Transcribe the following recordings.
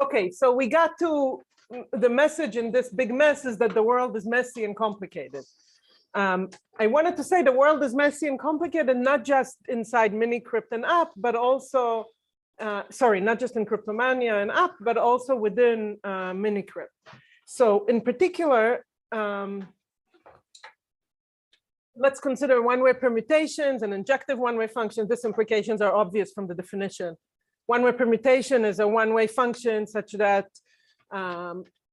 Okay, so we got to the message in this big mess is that the world is messy and complicated. I wanted to say the world is messy and complicated, not just inside Minicrypt and app, but also, sorry, not just in Cryptomania and app, but also within Minicrypt. So in particular, let's consider one-way permutations and injective one-way functions. These implications are obvious from the definition. One-way permutation is a one-way function such that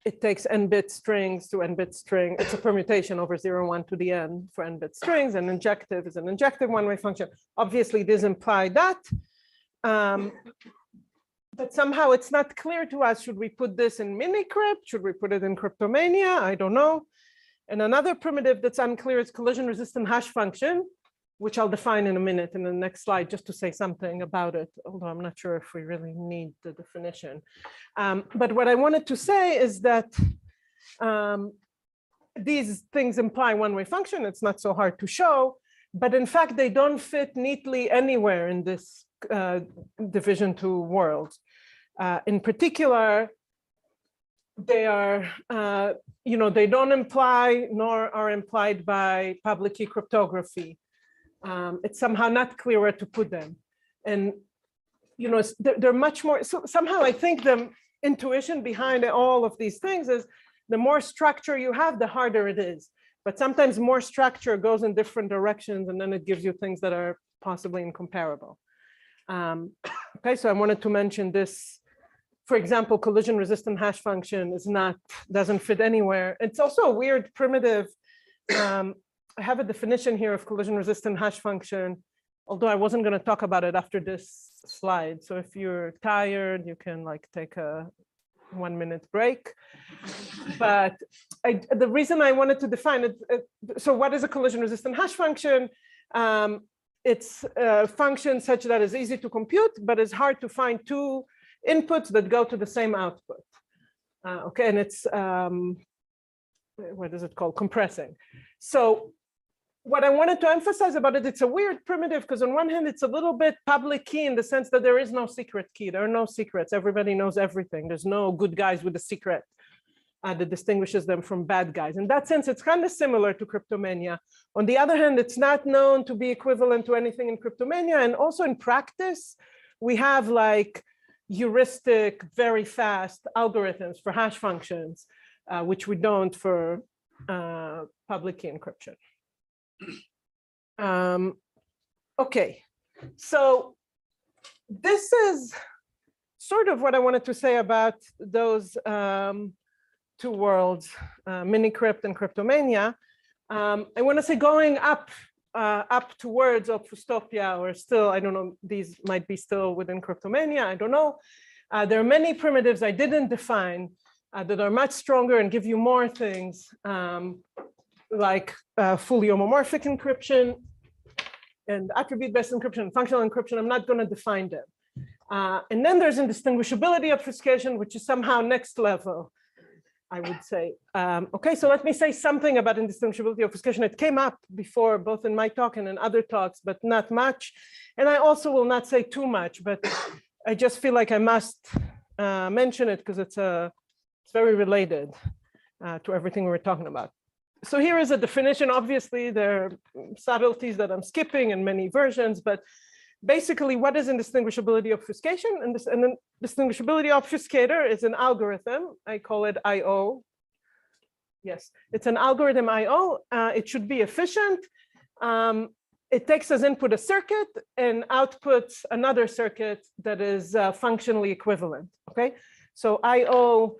it takes n-bit strings to n-bit string. It's a permutation over 0, 1 to the n for n-bit strings, and injective is an injective one-way function. Obviously, these imply that. But somehow it's not clear to us, should we put this in Minicrypt? Should we put it in Cryptomania? I don't know. And another primitive that's unclear is collision-resistant hash function, which I'll define in a minute in the next slide, just to say something about it, although I'm not sure if we really need the definition. But what I wanted to say is that these things imply one-way function. It's not so hard to show, but in fact, they don't fit neatly anywhere in this division to worlds. In particular, they are, they don't imply nor are implied by public key cryptography. It's somehow not clear where to put them. And, they're much more, so somehow I think the intuition behind all of these things is the more structure you have, the harder it is. But sometimes more structure goes in different directions, and then it gives you things that are possibly incomparable. Okay, so I wanted to mention this. For example, collision-resistant hash function doesn't fit anywhere. It's also a weird primitive. I have a definition here of collision-resistant hash function, although I wasn't going to talk about it after this slide. So if you're tired, you can take a 1-minute break. But the reason I wanted to define it, so what is a collision-resistant hash function? It's a function such that is easy to compute, but it's hard to find two inputs that go to the same output. Okay, and it's, what is it called? Compressing. So what I wanted to emphasize about it, it's a weird primitive, because on one hand, it's a little bit public key in the sense that there is no secret key. There are no secrets. Everybody knows everything. There's no good guys with a secret that distinguishes them from bad guys. In that sense, it's kind of similar to Cryptomania. On the other hand, it's not known to be equivalent to anything in Cryptomania. And also in practice, we have heuristic, very fast algorithms for hash functions, which we don't for public key encryption. Okay, so this is sort of what I wanted to say about those two worlds, Minicrypt and Cryptomania. I want to say going up towards Obfustopia, or still, I don't know, these might be still within Cryptomania, I don't know. There are many primitives I didn't define that are much stronger and give you more things, like fully homomorphic encryption and attribute-based encryption, functional encryption. I'm not going to define them. And then there's indistinguishability obfuscation, which is somehow next level, I would say. Okay, so let me say something about indistinguishability obfuscation. It came up before, both in my talk and in other talks, but not much. And I also will not say too much, but I just feel like I must mention it because it's very related to everything we're talking about. So here is a definition. Obviously, there are subtleties that I'm skipping in many versions, but basically, what is indistinguishability obfuscation? And this indistinguishability obfuscator is an algorithm. I call it I/O. Yes, it's an algorithm I/O. It should be efficient. It takes as input a circuit and outputs another circuit that is functionally equivalent. Okay, so I/O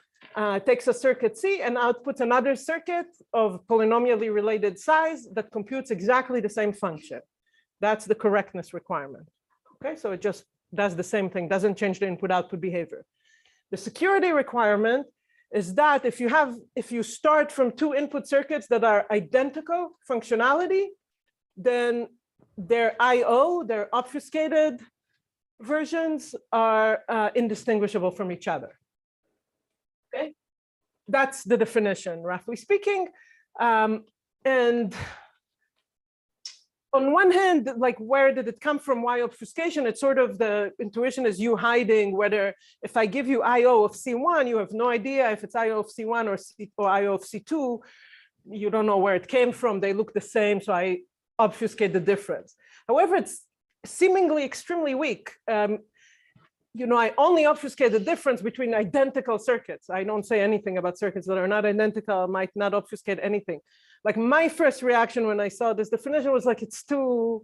takes a circuit C and outputs another circuit of polynomially related size that computes exactly the same function. That's the correctness requirement. Okay, so it just does the same thing, doesn't change the input-output behavior. The security requirement is that if you start from two input circuits that are identical functionality, then their I/O, their obfuscated versions are indistinguishable from each other. Okay, that's the definition, roughly speaking. And on one hand, like, where did it come from? Why obfuscation? It's sort of the intuition is you hiding whether, if I give you IO of C1, you have no idea if it's IO of C1 or IO of C2. You don't know where it came from. They look the same, so I obfuscate the difference. However, it's seemingly extremely weak. I only obfuscate the difference between identical circuits. I don't say anything about circuits that are not identical. I might not obfuscate anything. Like, my first reaction when I saw this definition was like, it's too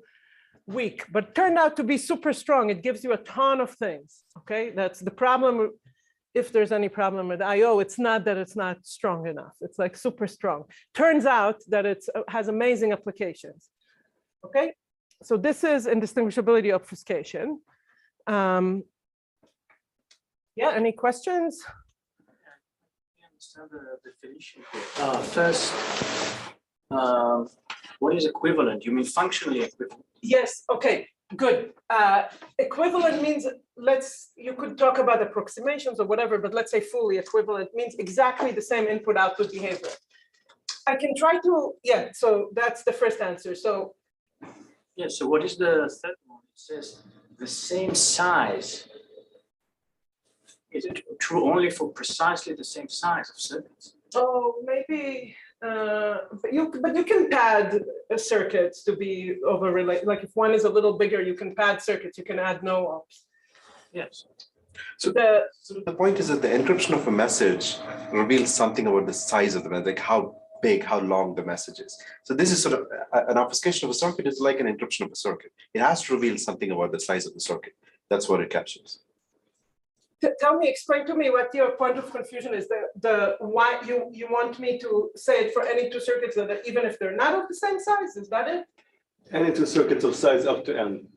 weak, but turned out to be super strong. It gives you a ton of things, okay? That's the problem. If there's any problem with IO, it's not that it's not strong enough. It's like super strong. Turns out that it has amazing applications, okay? So this is indistinguishability obfuscation. Yeah, any questions? I understand the definition here. First, what is equivalent? You mean functionally equivalent? Yes, okay, good. Equivalent means, you could talk about approximations or whatever, but let's say fully equivalent means exactly the same input-output behavior. I can try to, yeah, so that's the first answer. So, yeah, so what is the third one? It says the same size. Is it true only for precisely the same size of circuits? Oh, maybe, but you can pad circuits to be over-related. Like, if one is a little bigger, you can pad circuits, you can add no ops. Yes. So the point is that the encryption of a message reveals something about the size of the message, like how big, how long the message is. So this is sort of an obfuscation of a circuit is like an encryption of a circuit. It has to reveal something about the size of the circuit. That's what it captures. Explain to me what your point of confusion is. The why you want me to say it for any two circuits that even if they're not of the same size, is that it? Any two circuits of size up to n.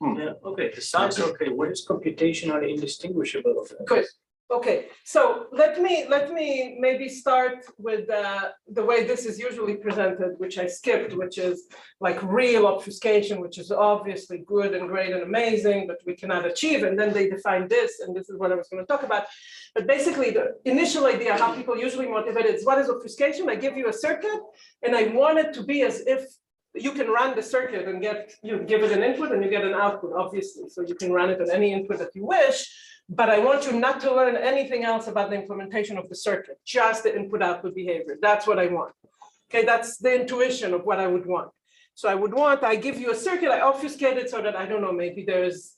Yeah, okay, the size, okay, what is computationally indistinguishable? Good. Okay, so let me maybe start with the way this is usually presented, which I skipped, which is like real obfuscation, which is obviously good and great and amazing, but we cannot achieve. And then they define this, and this is what I was going to talk about. But basically, the initial idea, how people usually motivate it, is what is obfuscation? I give you a circuit, and I want it to be as if you can run the circuit and you give it an input and you get an output, obviously. So you can run it on any input that you wish. But I want you not to learn anything else about the implementation of the circuit, just the input-output behavior. That's what I want. Okay, that's the intuition of what I would want. So I give you a circuit, I obfuscate it so that, I don't know, maybe there's,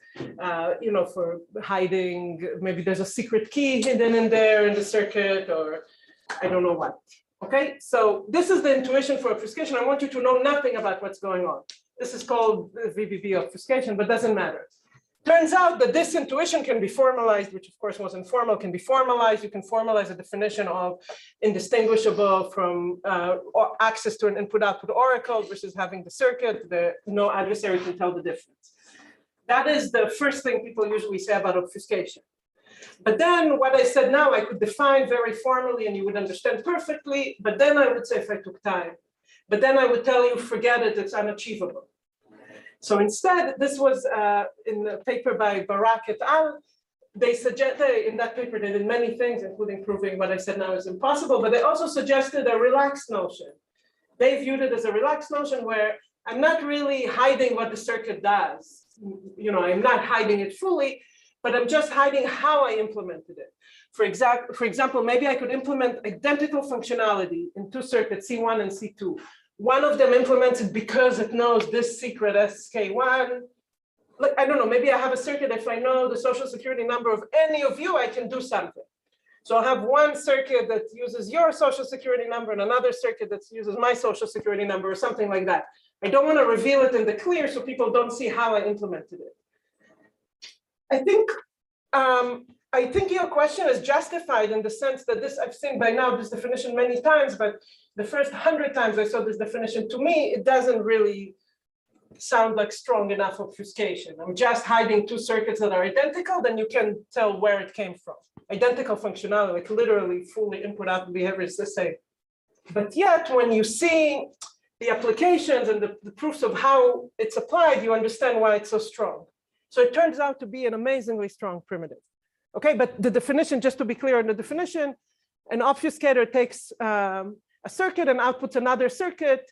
for hiding, maybe there's a secret key hidden in there in the circuit, or I don't know what. Okay, so this is the intuition for obfuscation. I want you to know nothing about what's going on. This is called VBB obfuscation, but doesn't matter. Turns out that this intuition can be formalized, which of course wasn't formal, can be formalized. You can formalize a definition of indistinguishable from access to an input-output oracle versus having the circuit. No adversary can tell the difference. That is the first thing people usually say about obfuscation. But then what I said now, I could define very formally and you would understand perfectly, but then I would say if I took time. But then I would tell you, forget it, it's unachievable. So instead, this was in a paper by Barak et al. In that paper, they did many things, including proving what I said now is impossible, but they also suggested a relaxed notion. They viewed it as a relaxed notion where I'm not really hiding what the circuit does. I'm not hiding it fully, but I'm just hiding how I implemented it. For example, maybe I could implement identical functionality in two circuits, C1 and C2. One of them implements it because it knows this secret SK1. Like, I don't know, maybe I have a circuit, if I know the social security number of any of you, I can do something. So I'll have one circuit that uses your social security number and another circuit that uses my social security number or something like that. I don't want to reveal it in the clear so people don't see how I implemented it. I think your question is justified in the sense that I've seen by now this definition many times, but the first 100 times I saw this definition, to me, it doesn't really sound like strong enough obfuscation. I'm just hiding two circuits that are identical, then you can tell where it came from. Identical functionality, like literally fully input-output behavior is the same. But yet, when you see the applications and the proofs of how it's applied, you understand why it's so strong. So it turns out to be an amazingly strong primitive. Okay, but the definition, just to be clear on the definition, an obfuscator takes a circuit and outputs another circuit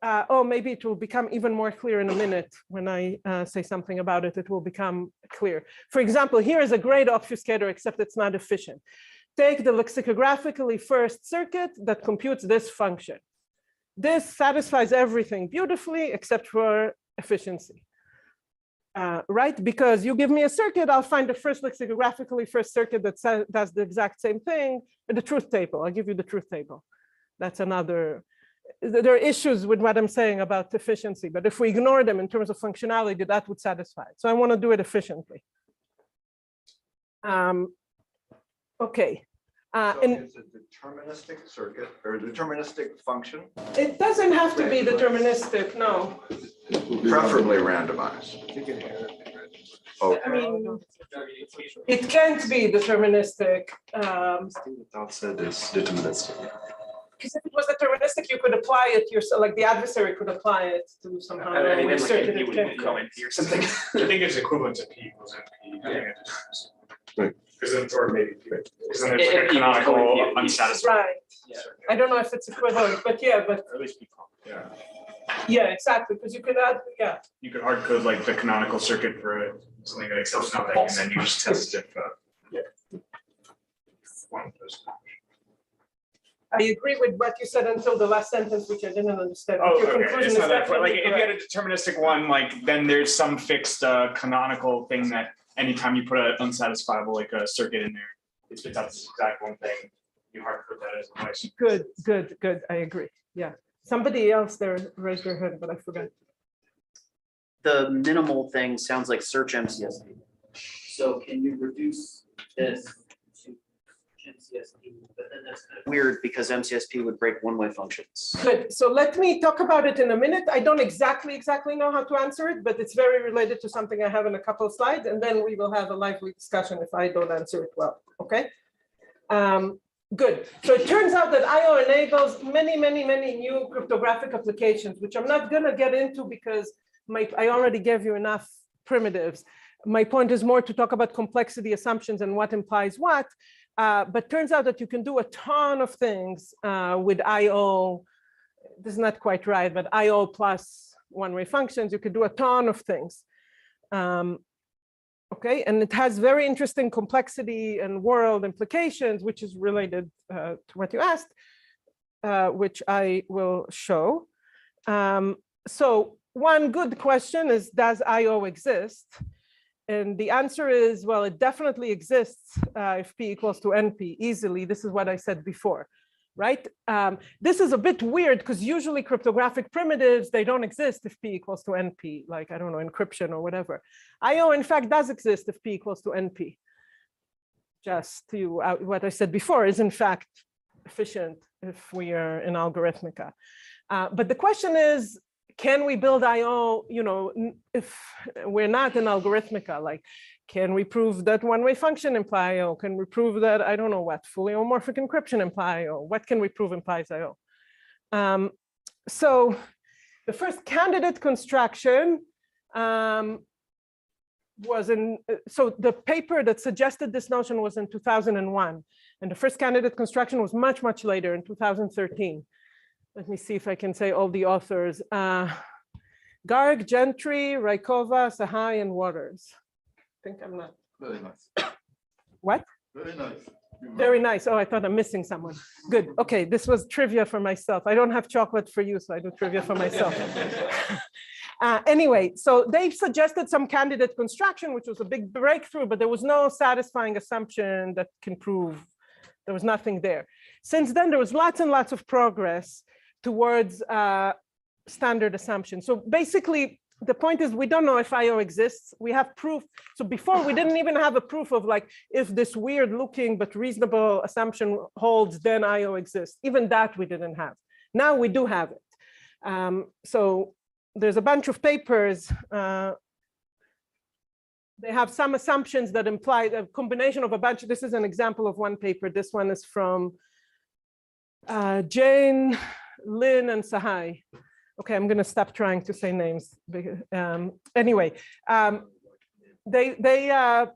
oh, maybe it will become even more clear in a minute when I say something about it. It will become clear. For example, here is a great obfuscator, except it's not efficient. Take the lexicographically first circuit that computes this function. This satisfies everything beautifully except for efficiency. Right? Because you give me a circuit, I'll find the first lexicographically first circuit that does the exact same thing in the truth table. I'll give you the truth table. That's another. There are issues with what I'm saying about efficiency, but if we ignore them in terms of functionality, that would satisfy it. So I want to do it efficiently. Okay. So And it's a deterministic circuit or a deterministic function, it doesn't have to be deterministic, no. preferably randomized. Oh, I mean, it can't be deterministic. Without said is deterministic. Because if it was deterministic, you could apply it yourself, like the adversary could apply it to somehow. I mean, like circuit NP it would can't even go. come in here or something. I think it's equivalent to P equals NP. Right. Because then, or maybe, because then there's If like a P equals canonical NP, unsatisfied. Right. Yeah. I don't know if it's equivalent, but yeah, but Or at least P. Yeah. yeah, exactly, because you could add, yeah. You could hard code like the canonical circuit for something that accepts nothing, and then you just test if, one of those. I agree with what you said until the last sentence, which I didn't understand. Oh, Your okay. conclusion It's is not that, but like definitely if you had a correct. deterministic one, like then there's some fixed canonical thing that anytime you put an unsatisfiable like a circuit in there, it spits out this exact one thing. You hard code that as a device. Good, good, good, I agree, yeah. Somebody else there raised their hand, but I forgot. The minimal thing sounds like search MCSP. So can you reduce this to MCSP? But then that's kind of weird because MCSP would break one-way functions. Good, so let me talk about it in a minute. I don't exactly know how to answer it, but it's very related to something I have in a couple of slides, and then we will have a lively discussion if I don't answer it well, okay? Good, so it turns out that IO enables many new cryptographic applications, which I'm not gonna get into because I already gave you enough primitives. My point is more to talk about complexity assumptions and what implies what, but turns out that you can do a ton of things with IO. This is not quite right, but IO plus one-way functions, you could do a ton of things. Okay, and it has very interesting complexity and world implications, which is related to what you asked, which I will show. So one good question is, does IO exist? And the answer is, well, it definitely exists if P equals to NP easily. This is what I said before, right? This is a bit weird because usually cryptographic primitives, they don't exist if P equals to NP, like, I don't know, encryption or whatever. IO, in fact, does exist if P equals to NP. Just to what I said before is, in fact, efficient if we are in Algorithmica. But the question is, can we build IO, you know, if we're not in Algorithmica, like, can we prove that one-way function imply IO? Can we prove that, I don't know what, fully homomorphic encryption imply IO? What can we prove implies IO? So the first candidate construction was in, so the paper that suggested this notion was in 2001. And the first candidate construction was much, much later in 2013. Let me see if I can say all the authors. Garg, Gentry, Rykova, Sahai, and Waters. I think I'm not. very nice. What? Very nice. Very nice. Oh, I thought I'm missing someone. Good. Okay, this was trivia for myself. I don't have chocolate for you, so I do trivia for myself. Anyway, so they suggested some candidate construction, which was a big breakthrough, but there was no satisfying assumption that can prove there was nothing there. Since then, there was lots and lots of progress towards standard assumptions. So basically, the point is we don't know if IO exists. We have proof. So before we didn't even have a proof of like, if this weird looking but reasonable assumption holds, then IO exists. Even that we didn't have. Now we do have it. So there's a bunch of papers. They have some assumptions that imply a combination of a bunch. This is an example of one paper. This one is from Jane, Lin, and Sahai. Okay, I'm going to stop trying to say names. Anyway, they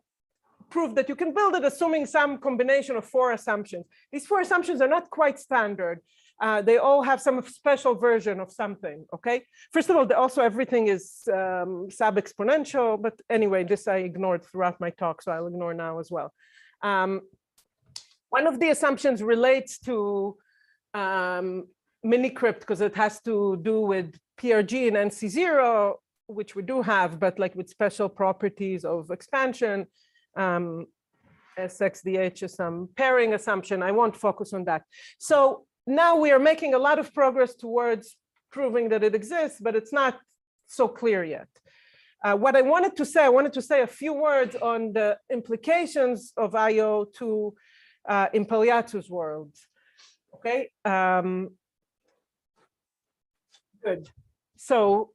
prove that you can build it assuming some combination of 4 assumptions. These 4 assumptions are not quite standard, They all have some special version of something, okay? First of all, also everything is sub-exponential, but anyway, this I ignored throughout my talk, so I'll ignore now as well. One of the assumptions relates to minicrypt because it has to do with PRG and NC0, which we do have, but like with special properties of expansion. SXDH is some pairing assumption. I won't focus on that. So now we are making a lot of progress towards proving that it exists, but it's not so clear yet. What I wanted to say a few words on the implications of IO to Impeliatu's world. Okay. Good. So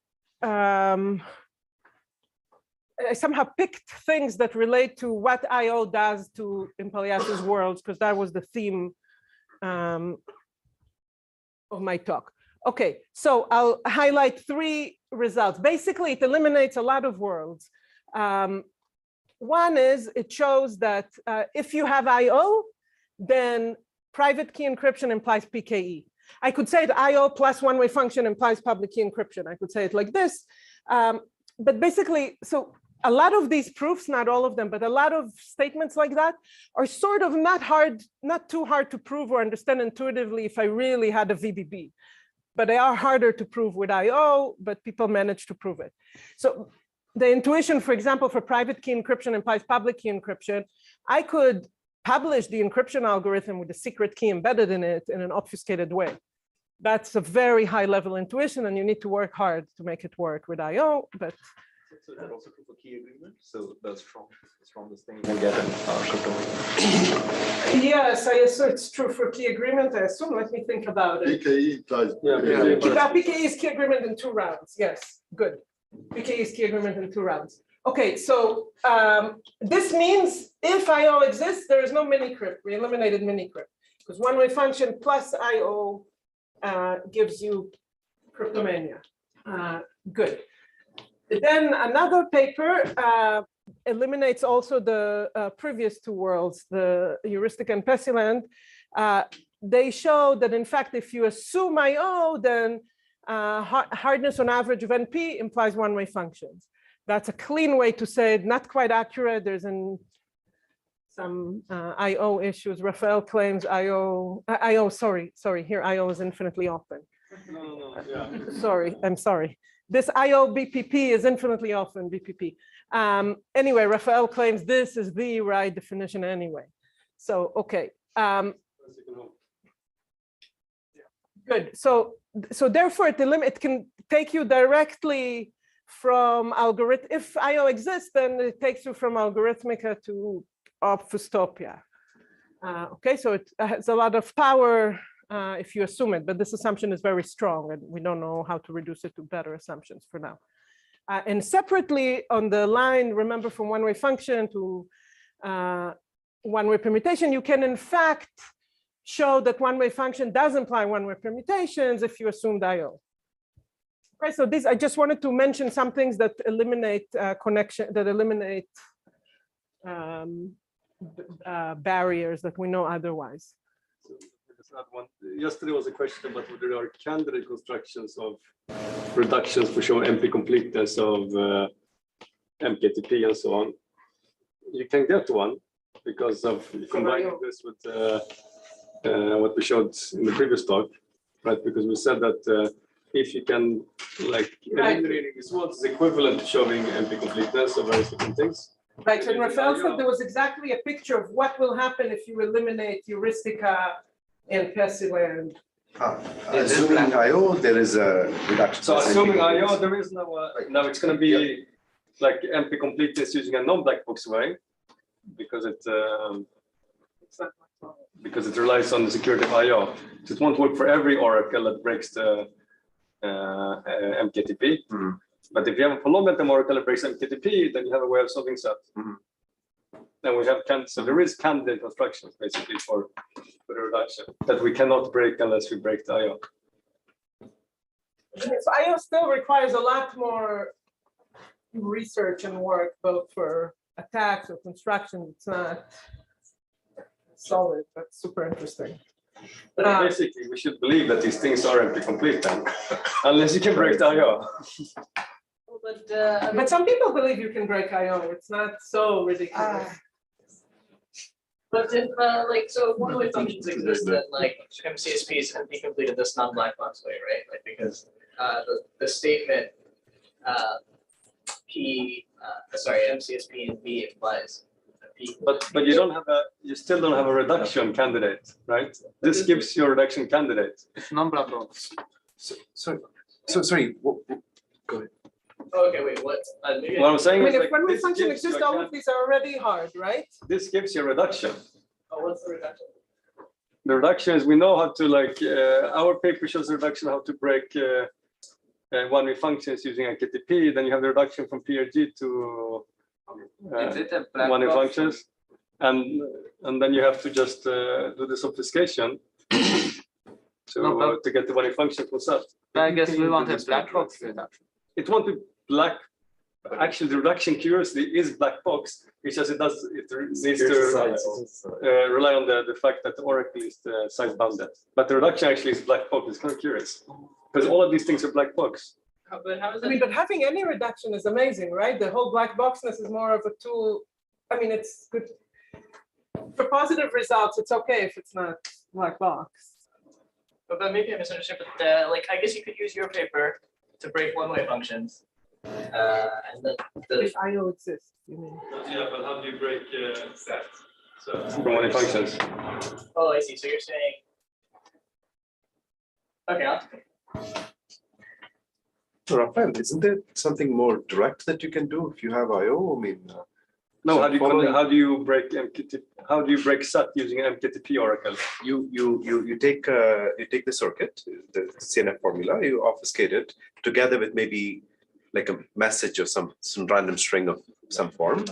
I somehow picked things that relate to what IO does to Impeliatu's worlds, because that was the theme of my talk. Okay, so I'll highlight 3 results. Basically, it eliminates a lot of worlds. One is it shows that if you have IO, then private key encryption implies PKE. I could say that IO plus one-way function implies public key encryption. I could say it like this. But basically, so a lot of these proofs, not all of them, but a lot of statements like that are sort of not too hard to prove or understand intuitively if I really had a VBB. But they are harder to prove with IO, but people manage to prove it. So the intuition, for example, for private key encryption implies public key encryption. I could publish the encryption algorithm with a secret key embedded in it in an obfuscated way. That's a very high level intuition, and you need to work hard to make it work with IO, but. So that also true for key agreement? So the strongest thing you can get in cryptography. Yes, I assume it's true for key agreement. I assume, let me think about it. PKE ties. PKE is key agreement in 2 rounds. Yes, good. PKE is key agreement in 2 rounds. Okay, so this means if IO exists, there is no minicrypt. We eliminated minicrypt because one-way function plus IO gives you cryptomania. Good. Then another paper eliminates also the previous 2 worlds, the heuristic and Pesiland. They show that in fact, if you assume IO, then hardness on average of NP implies one-way functions. That's a clean way to say it, not quite accurate. There's some IO issues. Raphael claims sorry, here IO is infinitely open. Sorry, I'm sorry. This IO BPP is infinitely often BPP. Anyway, Raphael claims this is the right definition anyway. So, okay. Good. So therefore, it can take you directly from algorithm. If IO exists, then it takes you from algorithmica to obfustopia. Okay, so it has a lot of power. If you assume it, but this assumption is very strong and we don't know how to reduce it to better assumptions for now. And separately on the line, remember from one-way function to one-way permutation, you can in fact show that one-way function does imply one-way permutations if you assume IO. Okay, so I just wanted to mention some things that eliminate connection, that eliminate barriers that we know otherwise. Yesterday was a question about whether there are candidate constructions of reductions for showing NP completeness of MKTP and so on. You can get one because of combining this with what we showed in the previous talk, right? Because we said that if you can, like, eliminating this one is equivalent to showing NP completeness of various different things. Right, and Raphael said there was exactly a picture of what will happen if you eliminate heuristica and Pesiland. Assuming IO, there is a reduction. So assuming IO, there is no, it's going to be like NP completeness using a non-black box way, because it relies on the security of IO. So it won't work for every oracle that breaks the MKTP. Mm-hmm. But if you have a polymeter oracle that breaks MKTP, then you have a way of solving that. Mm-hmm. Then we have so there is candidate constructions basically for the reduction that we cannot break unless we break the IO. So IO still requires a lot more research and work, both for attacks or construction. It's not solid, but super interesting. But basically, we should believe that these things are empty complete then, unless you can break the IO. But some people believe you can break IO. It's not so ridiculous. But if like so if one-way functions exist, then like MCSP is empty complete in this non-black box way, right? Like because the statement MCSP and B implies P. But you don't have you still don't have a reduction candidate, right? This gives you a reduction candidate. It's non-black box. Sorry. Go ahead. Oh, okay, wait, what? What I'm saying I is mean, if like, one-way this function gives you exists, a all of these are already hard, right? This gives you a reduction. Oh, what's the reduction? The reduction is we know how to like our paper shows the reduction how to break one-way functions using NKTP. Then you have the reduction from PRG to one-way functions, and then you have to just do this obfuscation to get the one-way function full set. I guess we want a black box reduction. It won't be black. Actually, the reduction curiously is black box. It's just it needs to rely on the fact that the oracle is the size bounded. But the reduction actually is black box. It's kind of curious because all of these things are black box. But how is I mean, but having any reduction is amazing, right? The whole black boxness is more of a tool. I mean, it's good for positive results. It's okay if it's not black box. But maybe I misunderstood. But like, I guess you could use your paper to break one-way functions, and then If IO exists, you mean? Yeah, but how do you break that? So from one-way functions. Oh, I see. So you're saying, okay, So Raphael, isn't there something more direct that you can do if you have IO? I mean, No, so how do you break MKTP? How do you break SAT using MKTP oracle? you take the circuit, the CNF formula, you obfuscate it together with maybe like a message or some random string of some form.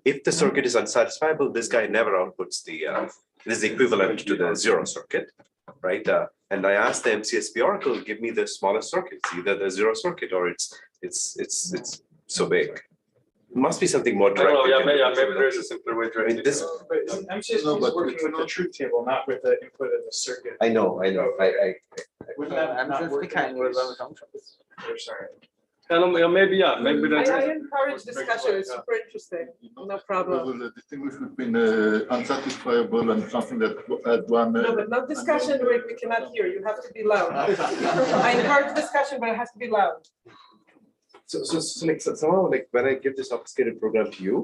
If the circuit is unsatisfiable, this guy never outputs this is equivalent to the zero circuit, right? And I asked the MCSP oracle, give me the smallest circuit. It's either the zero circuit or it's so big. It must be something more I direct. don't know, maybe there is a simpler way to I mean, write this. MCSP is working with the truth table, not with the input of the circuit. I know. Wouldn't that not work in that case? We're sorry. Maybe that's I encourage discussion. It's super interesting. No problem. Will distinguish between unsatisfiable and something that had one. No, but not discussion where we cannot hear. You have to be loud. I encourage discussion, but it has to be loud. So somehow, like when I give this obfuscated program to you,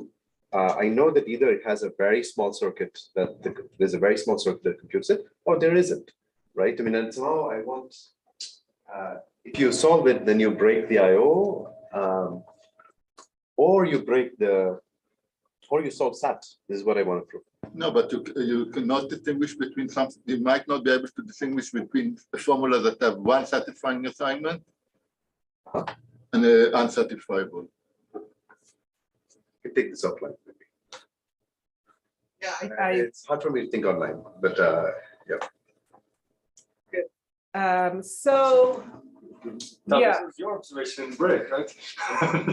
I know that either it has a very small circuit there's a very small circuit that computes it, or there isn't, right? I mean, and somehow I want, if you solve it, then you break the IO, or you solve SAT. This is what I want to prove. No, but you cannot distinguish between something. You might not be able to distinguish between a formula that have one satisfying assignment and unsatisfiable. You take this offline. Maybe. Yeah, It's hard for me to think online, but yeah. So That yeah, was your observation in break, right?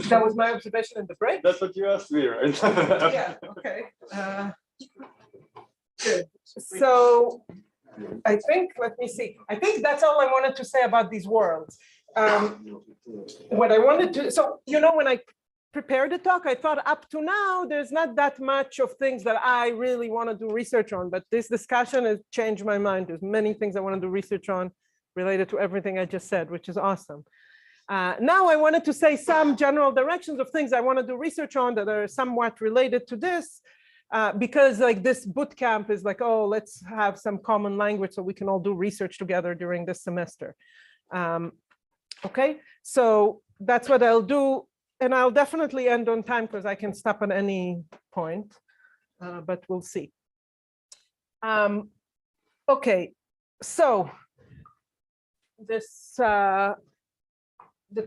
that was my observation in the break. That's what you asked me, right? Yeah, okay. Good. So I think, let me see. I think that's all I wanted to say about these worlds. What I wanted to, so, you know, when I prepared the talk, I thought up to now, there's not that much of things that I really want to do research on, but this discussion has changed my mind. There's many things I want to do research on related to everything I just said, which is awesome. Now I wanted to say some general directions of things I want to do research on that are somewhat related to this, because like this boot camp is like, oh, let's have some common language so we can all do research together during this semester. Okay, so that's what I'll do. And I'll definitely end on time because I can stop at any point, but we'll see. Okay, so this, the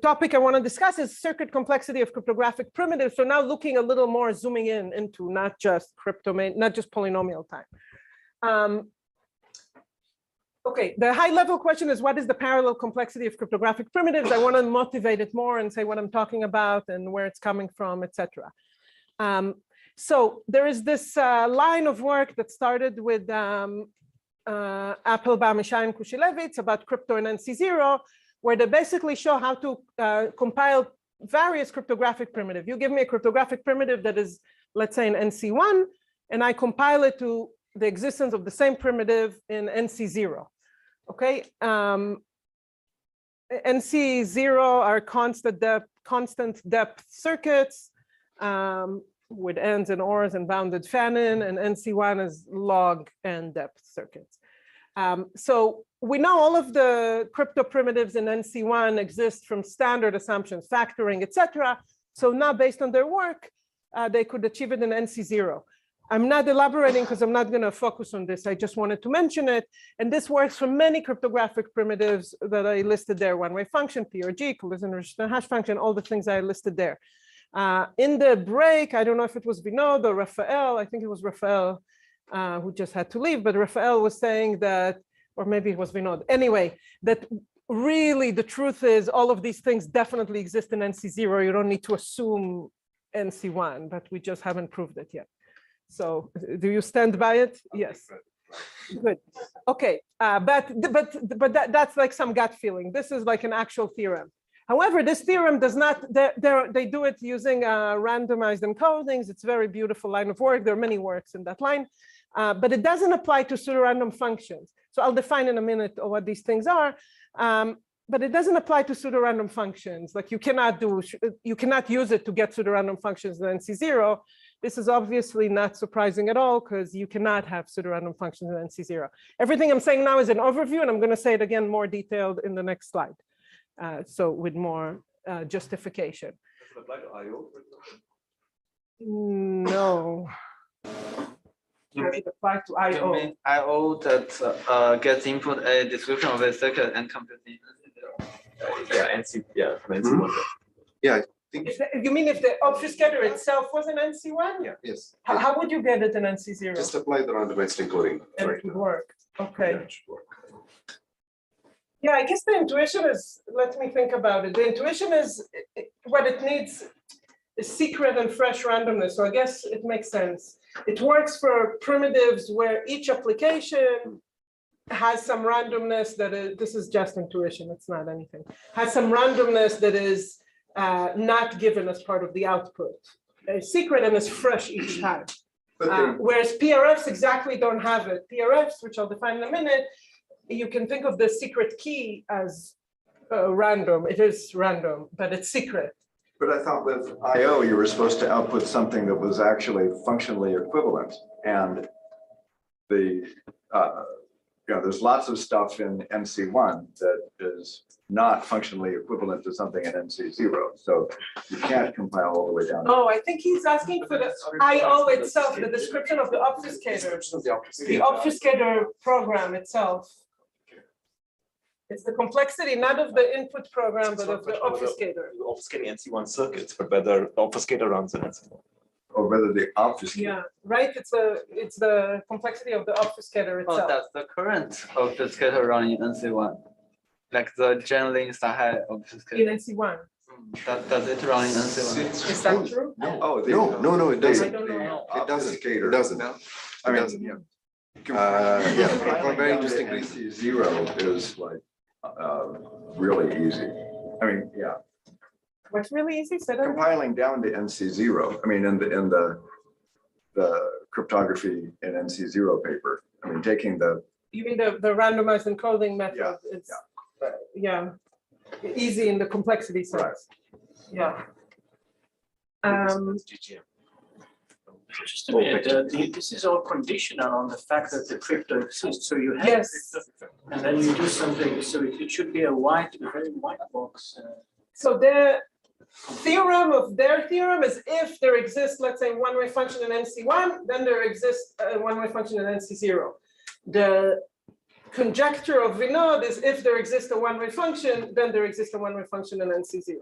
topic I want to discuss is circuit complexity of cryptographic primitives. So now looking a little more, zooming in into not just not just polynomial time. Okay, the high level question is, what is the parallel complexity of cryptographic primitives? I want to motivate it more and say what I'm talking about and where it's coming from, etc. So there is this line of work that started with Applebaum, Ishai, and Kushilevitz about crypto and NC0, where they basically show how to compile various cryptographic primitive. You give me a cryptographic primitive that is, let's say, in NC1, and I compile it to the existence of the same primitive in NC0. Okay, NC0 are constant depth circuits with ends and ors and bounded Fanon, and NC1 is log and depth circuits. So we know all of the crypto primitives in NC1 exist from standard assumptions, factoring, etc. So now, based on their work, they could achieve it in NC0. I'm not elaborating because I'm not going to focus on this. I just wanted to mention it. And this works for many cryptographic primitives that I listed there: one-way function, P or G, collision resistant hash function, all the things I listed there. In the break, I don't know if it was Vinod or Raphael, I think it was Raphael who just had to leave, but Raphael was saying that, or maybe it was Vinod. Anyway, that really the truth is all of these things definitely exist in NC0. You don't need to assume NC1, but we just haven't proved it yet. So do you stand by it? Yes. Good. Okay. But that's like some gut feeling. This is like an actual theorem. However, this theorem does not, they do it using randomized encodings. It's a very beautiful line of work. There are many works in that line, but it doesn't apply to pseudorandom functions. So I'll define in a minute what these things are, but it doesn't apply to pseudorandom functions. Like you cannot use it to get pseudorandom functions in NC0. This is obviously not surprising at all because you cannot have pseudorandom functions in NC0. Everything I'm saying now is an overview, and I'm going to say it again more detailed in the next slide. So with more justification. Does it apply to IO? No. Does it apply to IO? You mean IO that gets input a description of a circuit and computing? Yeah, NC, yeah, from NC1. Yeah, I think. You mean if the obfuscator itself was an NC1? Yeah. Yes. How would you get it in NC0? Just apply the randomized encoding. And Right. it would work. Okay. Yeah, it should work. Yeah, I guess the intuition is, let me think about it. The intuition is what it needs is secret and fresh randomness. So I guess it makes sense. It works for primitives where each application has some randomness that is, this is just intuition, it's not anything, has some randomness that is not given as part of the output. It's secret and is fresh each time. Whereas PRFs exactly don't have it. PRFs, which I'll define in a minute, you can think of the secret key as random. It is random, but it's secret. But I thought with IO, you were supposed to output something that was actually functionally equivalent. And the, there's lots of stuff in NC1 that is not functionally equivalent to something in NC0. So you can't compile all the way down. Oh, I think he's asking for the IO itself, the description of the obfuscator. The obfuscator program itself. It's the complexity, not of the input program, but of the obfuscator. Obfuscating NC1 circuits, but whether the obfuscator runs in NC1. Or whether the obfuscator. Yeah, right. It's the complexity of the obfuscator itself. Oh, that's the current obfuscator running in NC1. Like the Genlin Sahai obfuscator. In NC1. Does it run in NC1? Is that true? No, No, it I doesn't. don't know. It doesn't. It doesn't. I mean, Yeah, for a very interesting reason. NC0 is like really easy. I mean, yeah. What's really easy? Say that again. Compiling down to NC0. I mean, in the cryptography in NC0 paper. I mean, taking the. You mean the randomized encoding method? Yeah, It's easy in the complexity sense. Yeah. Just a minute, this is all conditional on the fact that the crypto exists. So you have Yes. crypto, and then you do something. So it should be a very white box. So the theorem of their theorem is if there exists, let's say, one-way function in NC1, then there exists a one-way function in NC0. The conjecture of Vinod is if there exists a one-way function, then there exists a one-way function in NC0.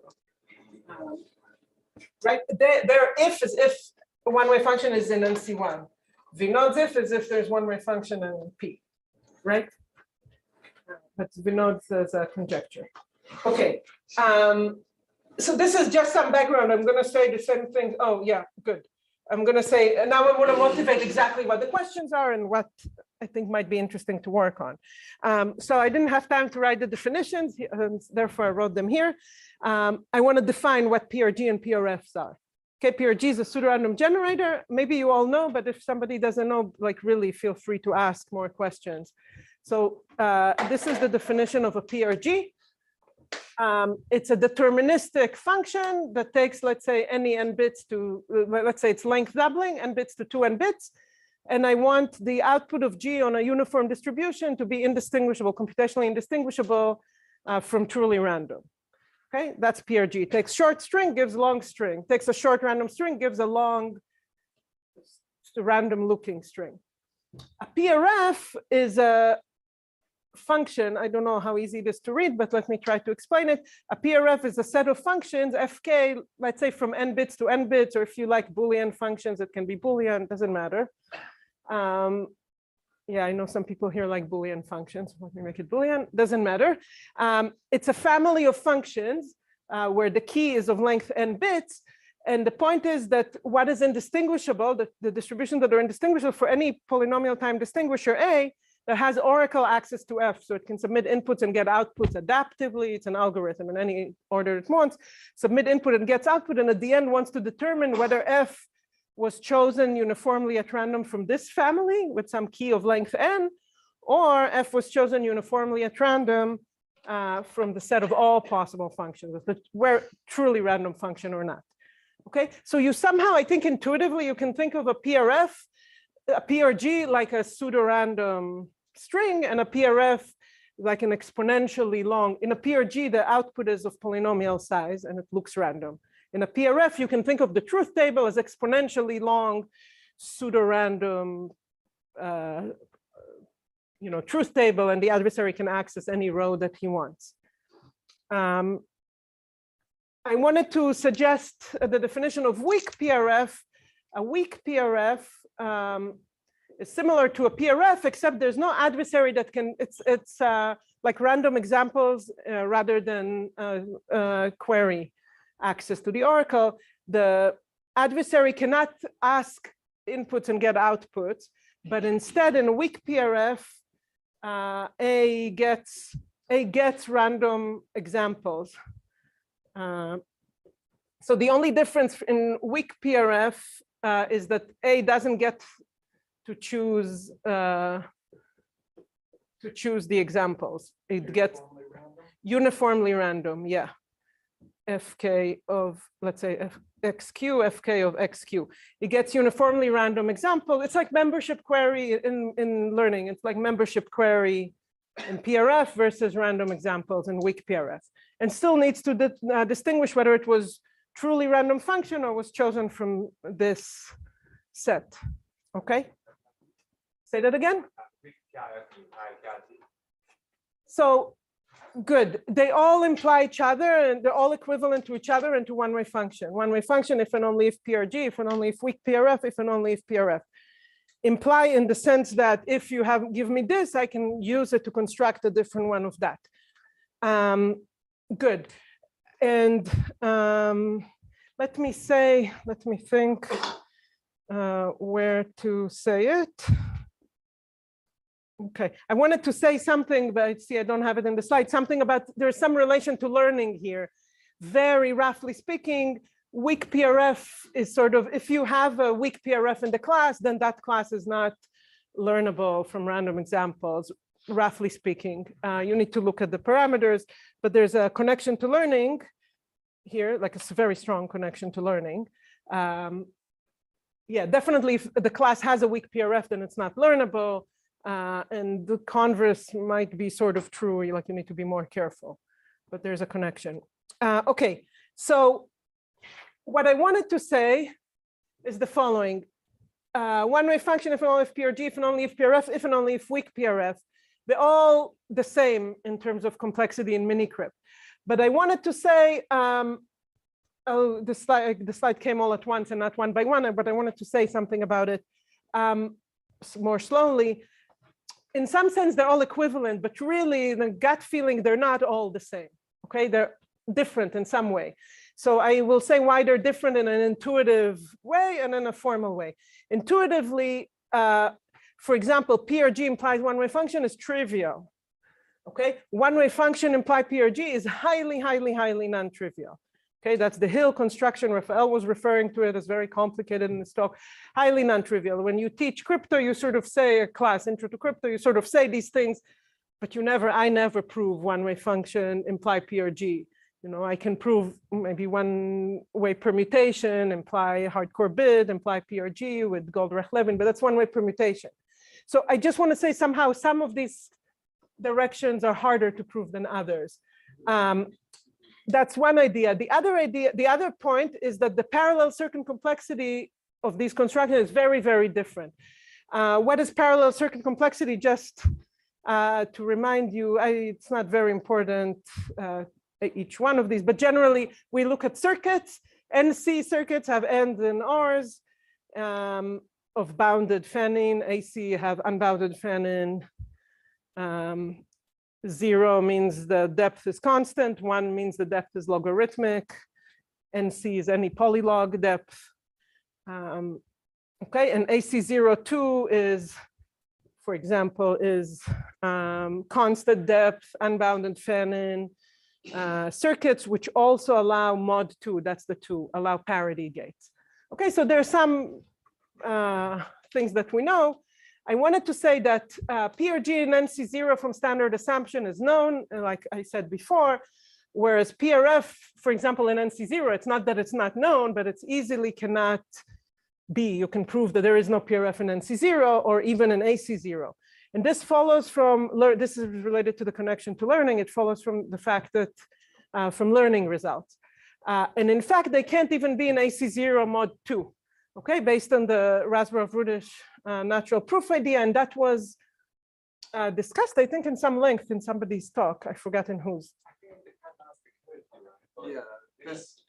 Right? Their if is if a one-way function is in NC1. Vinod's if is if there's one-way function in P, right? But Vinod's is a conjecture. Okay. So this is just some background. I'm going to say the same thing. Oh, yeah, good. I'm going to say, now I want to motivate exactly what the questions are and what I think might be interesting to work on. So I didn't have time to write the definitions, therefore I wrote them here. I want to define what PRG and PRFs are. Okay, PRG is a pseudorandom generator. Maybe you all know, but if somebody doesn't know, like really feel free to ask more questions. So this is the definition of a PRG. It's a deterministic function that takes, let's say, any n bits to, let's say it's length doubling, n bits to 2n bits. And I want the output of G on a uniform distribution to be indistinguishable, computationally indistinguishable from truly random. Okay, that's PRG. It takes short string, gives long string. Takes a short random string, gives a long random looking string. A PRF is a function. I don't know how easy it is to read, but let me try to explain it. A PRF is a set of functions, FK, let's say from n bits to n bits, or if you like Boolean functions, it can be Boolean, doesn't matter. Yeah, I know some people here like Boolean functions. Let me make it Boolean, doesn't matter. It's a family of functions where the key is of length n bits. And the point is that what is indistinguishable, the distributions that are indistinguishable for any polynomial time distinguisher A that has oracle access to F. So it can submit inputs and get outputs adaptively. It's an algorithm in any order it wants. Submit input and gets output. And at the end wants to determine whether F was chosen uniformly at random from this family with some key of length n, or F was chosen uniformly at random from the set of all possible functions, where truly random function or not. Okay, so you somehow, I think intuitively, you can think of a PRF, a PRG like a pseudorandom string, and a PRF like an exponentially long. In a PRG, the output is of polynomial size and it looks random. In a PRF, you can think of the truth table as exponentially long, pseudorandom, truth table, and the adversary can access any row that he wants. I wanted to suggest the definition of weak PRF. A weak PRF is similar to a PRF, except there's no adversary that can. It's like random examples rather than query access to the oracle. The adversary cannot ask inputs and get outputs, but instead in a weak PRF, A gets random examples. So the only difference in weak PRF is that A doesn't get to choose the examples. It gets uniformly random, yeah. FK of, let's say, XQ, FK of XQ. It gets uniformly random example. It's like membership query in learning. It's like membership query in PRF versus random examples in weak PRF. And still needs to distinguish whether it was truly random function or was chosen from this set. Okay? Say that again? So, good. They all imply each other and they're all equivalent to each other and to one-way function. One-way function if and only if PRG, if and only if weak PRF, if and only if PRF. Imply in the sense that if you give me this, I can use it to construct a different one of that. Good. And let me think where to say it. Okay, I wanted to say something, but I see I don't have it in the slide. Something about there's some relation to learning here. Very roughly speaking, weak PRF is sort of, if you have a weak PRF in the class, then that class is not learnable from random examples, roughly speaking. You need to look at the parameters, but there's a connection to learning here, like a very strong connection to learning. Yeah, definitely if the class has a weak PRF, then it's not learnable. And the converse might be sort of true, like you need to be more careful, but there's a connection. Okay, so what I wanted to say is the following. One-way function if and only if PRG, if and only if PRF, if and only if weak PRF, they're all the same in terms of complexity in minicrypt. But I wanted to say, the slide came all at once and not one by one, but I wanted to say something about it more slowly. In some sense, they're all equivalent, but really the gut feeling, they're not all the same, okay? They're different in some way. So I will say why they're different in an intuitive way and in a formal way. Intuitively, for example, PRG implies one-way function is trivial. Okay, one-way function imply PRG is highly, highly, highly non-trivial. Okay, that's the Hill construction. Raphael was referring to it as very complicated in this talk, highly non-trivial. When you teach crypto, you sort of say a class, intro to crypto, you sort of say these things, but I never prove one-way function imply PRG. You know, I can prove maybe one-way permutation, imply hardcore bit, imply PRG with Goldreich-Levin, but that's one-way permutation. So I just want to say somehow some of these directions are harder to prove than others. That's one idea. The other point is that the parallel circuit complexity of these constructions is very, very different. What is parallel circuit complexity? Just to remind you, it's not very important, each one of these, but generally we look at circuits. NC circuits have N's and R's of bounded fan-in. AC have unbounded fan-in. 0 means the depth is constant, 1 means the depth is logarithmic, NC is any polylog depth. Okay, and AC02 is, for example, is constant depth, unbounded fan-in circuits, which also allow mod 2, that's the 2, allow parity gates. Okay, so there are some things that we know. I wanted to say that PRG in NC0 from standard assumption is known, like I said before, whereas PRF, for example, in NC0, it's not that it's not known, but it's easily cannot be. You can prove that there is no PRF in NC0 or even in AC0. And this follows from, this is related to the connection to learning. It follows from the fact that from learning results. And in fact, they can't even be in AC0 mod 2. Okay, based on the Rasberov-Rudish natural proof idea, and that was discussed, I think, in some length in somebody's talk. I've forgotten whose. Yeah, this,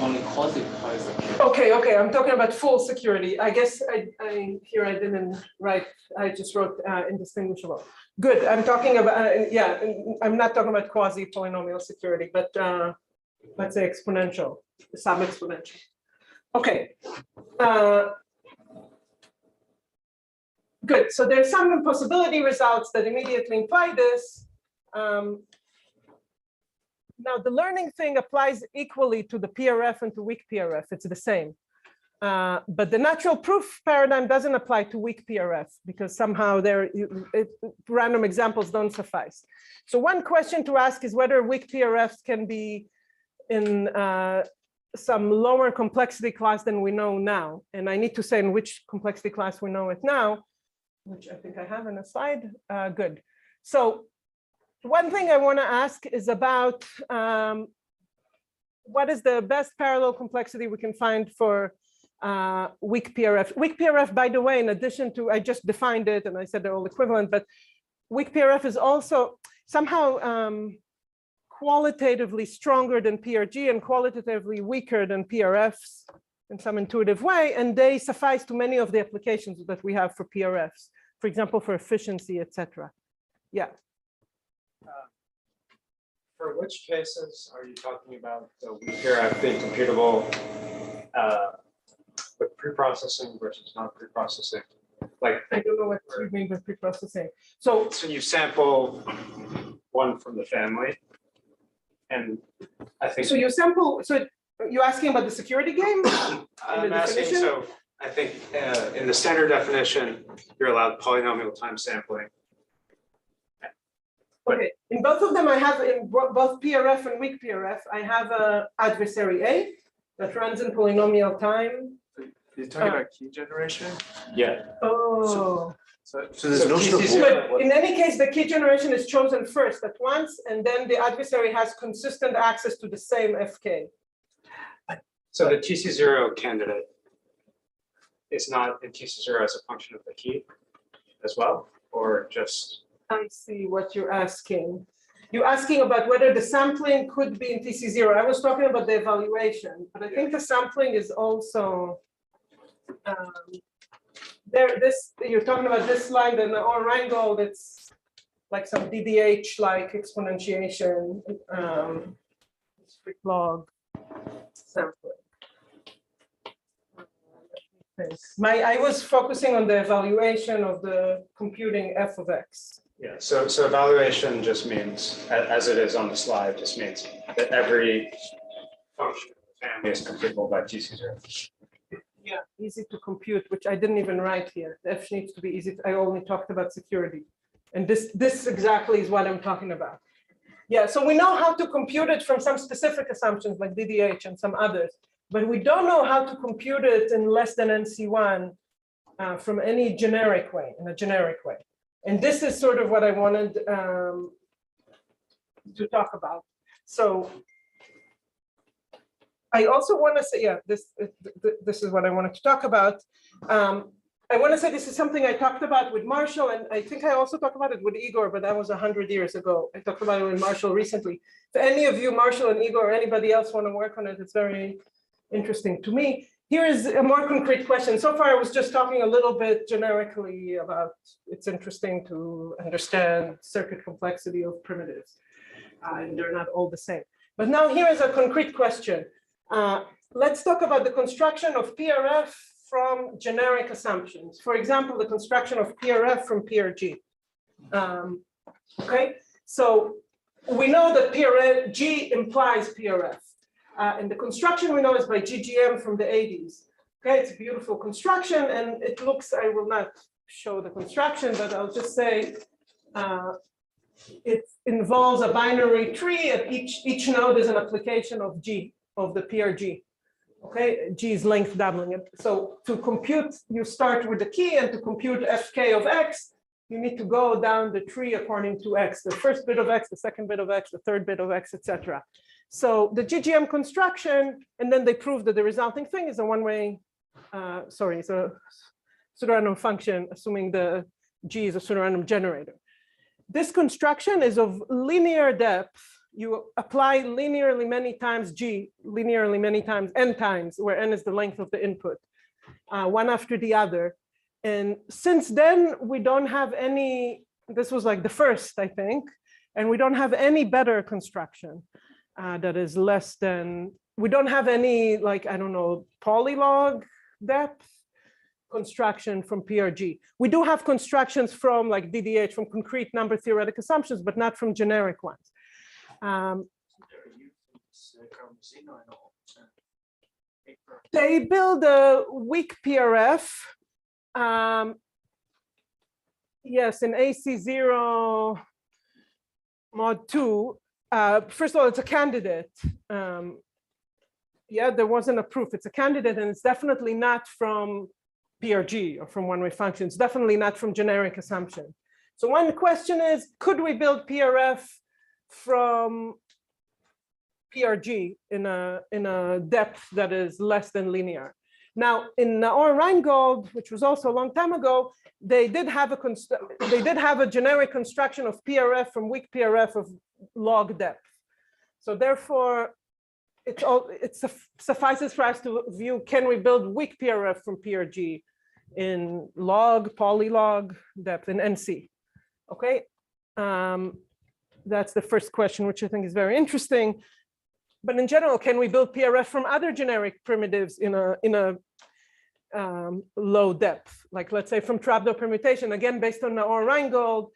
only quasi-security. Okay, I'm talking about full security. I guess here I didn't write, I just wrote indistinguishable. Good, I'm talking about, yeah, I'm not talking about quasi-polynomial security, but let's say exponential, sub-exponential. Okay. Good, so there's some impossibility results that immediately imply this. Now the learning thing applies equally to the PRF and to weak PRF, it's the same. But the natural proof paradigm doesn't apply to weak PRF because somehow random examples don't suffice. So one question to ask is whether weak PRFs can be in some lower complexity class than we know now. And I need to say in which complexity class we know it now, which I think I have in a slide. Good. So one thing I want to ask is about what is the best parallel complexity we can find for weak PRF. Weak PRF, by the way, in addition to, I just defined it and I said they're all equivalent, but weak PRF is also somehow qualitatively stronger than PRG and qualitatively weaker than PRFs in some intuitive way, and they suffice to many of the applications that we have for PRFs, for example, for efficiency, etc. Yeah. For which cases are you talking about the weak PRF being computable with preprocessing versus non-preprocessing? Like, I don't know what you mean by preprocessing. So you sample one from the family, and I think. So you sample. So you're asking about the security game? I'm asking. So I think in the standard definition, you're allowed polynomial time sampling. Okay, in both of them, I have in both PRF and weak PRF, I have a adversary A that runs in polynomial time. You're talking about key generation? Yeah. Oh. So there's notion of But in any case, the key generation is chosen first at once, and then the adversary has consistent access to the same FK. So the TC0 candidate is not in TC0 as a function of the key as well, or just? I see what you're asking. You're asking about whether the sampling could be in TC0. I was talking about the evaluation, but I think the sampling is also there. You're talking about this line, and the Reingold, it's like some DDH-like exponentiation, discrete log sampling. things. I was focusing on the evaluation of the computing f of x. Yeah, so evaluation just means, as it is on the slide, just means that every function of the family is computable by GC0. Yeah, easy to compute, which I didn't even write here. The f needs to be easy. I only talked about security. And this exactly is what I'm talking about. Yeah, so we know how to compute it from some specific assumptions like DDH and some others, but we don't know how to compute it in less than NC1 from any generic way, in a generic way. And this is sort of what I wanted to talk about. So I also want to say, yeah, this is what I wanted to talk about. I want to say this is something I talked about with Marshall, and I think I also talked about it with Igor, but that was 100 years ago. I talked about it with Marshall recently. If any of you, Marshall and Igor, or anybody else want to work on it, it's very interesting to me. Here is a more concrete question. So far, I was just talking a little bit generically about it's interesting to understand circuit complexity of primitives, and they're not all the same. But now here is a concrete question. Let's talk about the construction of PRF from generic assumptions. For example, the construction of PRF from PRG. Okay, so we know that PRG implies PRF. And the construction we know is by GGM from the 80s. Okay, it's a beautiful construction, and it looks, I will not show the construction, but I'll just say it involves a binary tree, and each node is an application of G, of the PRG. Okay, G is length doubling it. So to compute, you start with the key, and to compute Fk of x, you need to go down the tree according to x, the first bit of x, the second bit of x, the third bit of x, etc. So the GGM construction, and then they prove that the resulting thing is a one-way, it's a pseudorandom function, assuming the G is a pseudorandom generator. This construction is of linear depth. You apply linearly many times G, linearly many times n times, where n is the length of the input, one after the other. And since then, we don't have any, this was like the first, I think, and we don't have any better construction that is less than, we don't have any, like, I don't know, polylog depth construction from PRG. We do have constructions from like DDH, from concrete number theoretic assumptions, but not from generic ones. They build a weak PRF. Yes, in AC0 mod 2. First of all, it's a candidate. Yeah, there wasn't a proof. It's a candidate, and it's definitely not from PRG or from one-way functions. Definitely not from generic assumption. So one question is, could we build PRF from PRG in a depth that is less than linear? Now, in Naor Reingold, which was also a long time ago, they did have a generic construction of PRF from weak PRF of log depth. So therefore, it suffices for us to view, can we build weak PRF from PRG in log, polylog depth in NC? Okay, that's the first question, which I think is very interesting. But in general, can we build PRF from other generic primitives in a low depth? Like, let's say from trapdoor permutation, again, based on Naor Reingold,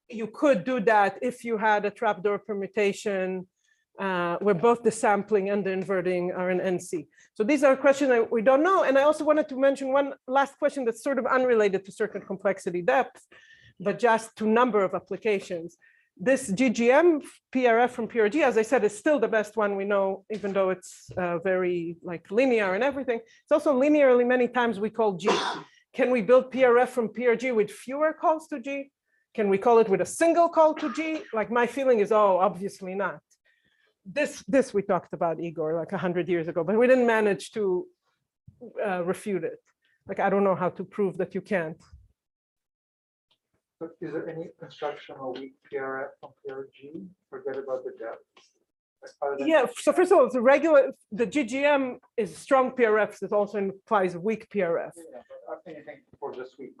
you could do that if you had a trapdoor permutation where both the sampling and the inverting are in NC. So these are questions that we don't know. And I also wanted to mention one last question that's sort of unrelated to circuit complexity depth, but just to number of applications. This GGM PRF from PRG, as I said, is still the best one we know, even though it's very like linear and everything. It's also linearly many times we call G. Can we build PRF from PRG with fewer calls to G? Can we call it with a single call to G? Like, my feeling is, oh, obviously not. This we talked about, Igor, like 100 years ago, but we didn't manage to refute it. Like, I don't know how to prove that you can't. But is there any construction of weak PRF from PRG? Forget about the depth. Yeah, so first of all, the GGM is strong PRF, it also implies weak PRF. Yeah, but anything for just weak.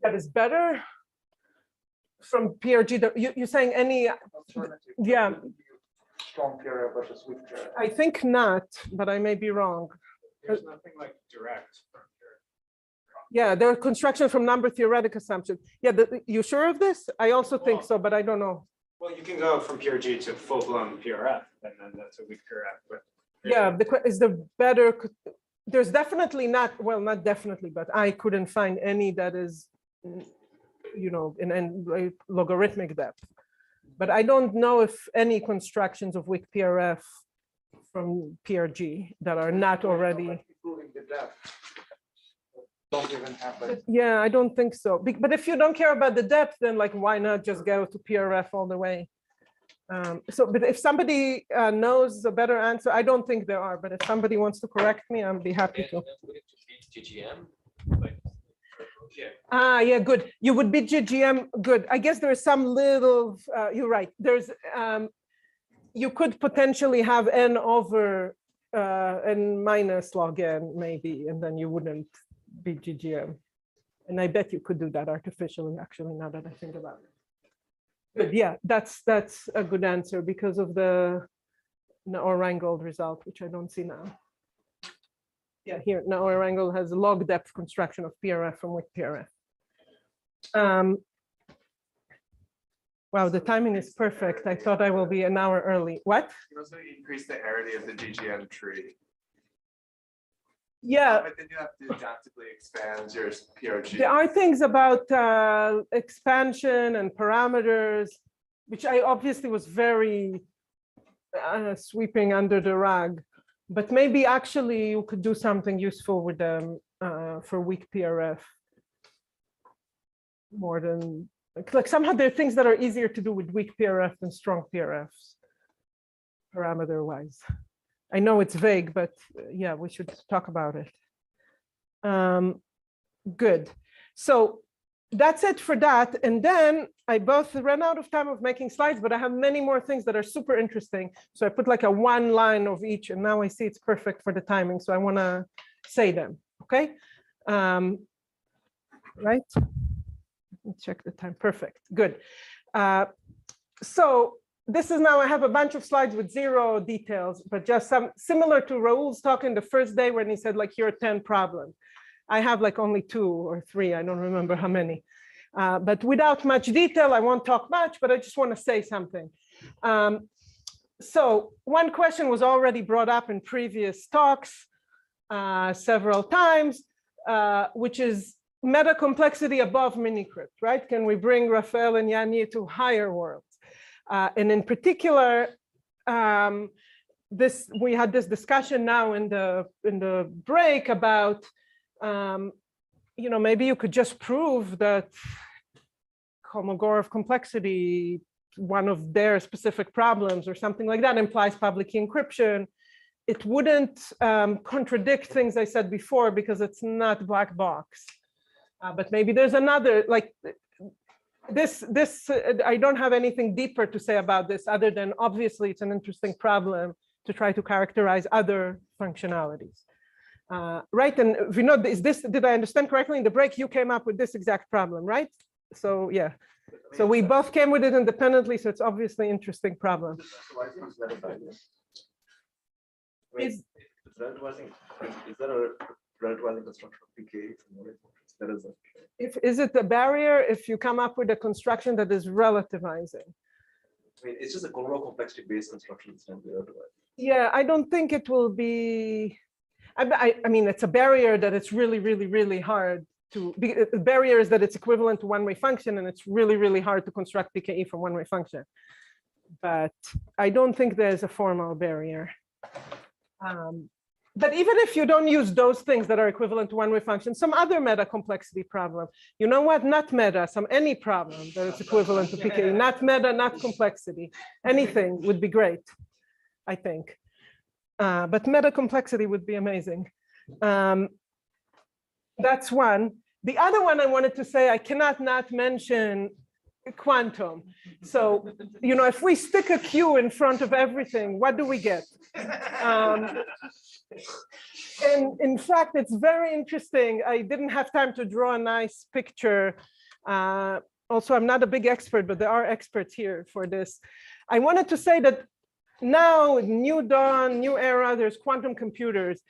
That is better from PRG. You're saying any, Alternative. yeah. Strong PRF versus weak PRF. I think not, but I may be wrong. There's nothing like direct from here. Yeah, there are constructions from number theoretic assumption. Yeah, you sure of this? I also think so, but I don't know. Well, you can go from pure G to full-blown PRF, and then that's a weak PRF. But Yeah, is the better, there's definitely not, well, not definitely, but I couldn't find any that is, you know, in logarithmic depth. But I don't know if any constructions of weak PRF from PRG that are not already. Proving the depth. Don't even have like. Yeah, I don't think so. But if you don't care about the depth, then like, why not just go to PRF all the way? But if somebody knows a better answer, I don't think there are, but if somebody wants to correct me, I'll be happy to. Yeah, good. You would be GGM, good. I guess there's some little, you're right. There's, you could potentially have n over n minus log n maybe, and then you wouldn't be GGM. And I bet you could do that artificially, actually, now that I think about it. But yeah, that's a good answer because of the Naor-Reingold result, which I don't see now. Yeah, here, Naor-Reingold has a log depth construction of PRF from weak PRF. Wow, the timing is perfect. I thought I will be an hour early. What? You also increase the arity of the GGM tree. Yeah. But then you have to adaptively expand your PRG. There are things about expansion and parameters, which I obviously was very sweeping under the rug. But maybe actually you could do something useful with them for weak PRF. More than, like somehow there are things that are easier to do with weak PRF than strong PRFs, parameter-wise. I know it's vague, but yeah, we should talk about it. Good. So that's it for that. And then I both ran out of time of making slides, but I have many more things that are super interesting. So I put like a one line of each, and now I see it's perfect for the timing. So I want to say them, okay? Right? Let me check the time. Perfect. Good. So this is now, I have a bunch of slides with zero details, but just some similar to Raul's talk in the first day when he said like, here are 10 problems. I have like only 2 or 3, I don't remember how many. But without much detail, I won't talk much, but I just want to say something. So one question was already brought up in previous talks several times, which is meta complexity above minicrypt, right? Can we bring Raphael and Yanni to higher worlds? And in particular, we had this discussion now in the break about, you know, maybe you could just prove that Kolmogorov complexity, one of their specific problems or something like that, implies public key encryption. It wouldn't contradict things I said before because it's not black box. But maybe there's another, like this, I don't have anything deeper to say about this other than obviously it's an interesting problem to try to characterize other functionalities. Right, and Vinod, did I understand correctly? In the break, you came up with this exact problem, right? So yeah, so we both came with it independently, so it's obviously an interesting problem. Is there a relativizing construction of PK? Is it a barrier if you come up with a construction that is relativizing? I mean, it's just a Kolmogorov complexity based construction. Yeah, I don't think it will be. I mean, it's a barrier that it's really, really, really hard to. The barrier is that it's equivalent to one-way function, and it's really, really hard to construct PKE from one-way function. But I don't think there's a formal barrier. But even if you don't use those things that are equivalent to one-way function, some other meta complexity problem, you know what? Not meta, any problem that is equivalent to PKE, not meta, not complexity, anything would be great, I think. But meta complexity would be amazing. That's one. The other one I wanted to say, I cannot not mention quantum. So, you know, if we stick a Q in front of everything, what do we get? And in fact, it's very interesting. I didn't have time to draw a nice picture. Also, I'm not a big expert, but there are experts here for this. I wanted to say that now, new dawn, new era, there's quantum computers.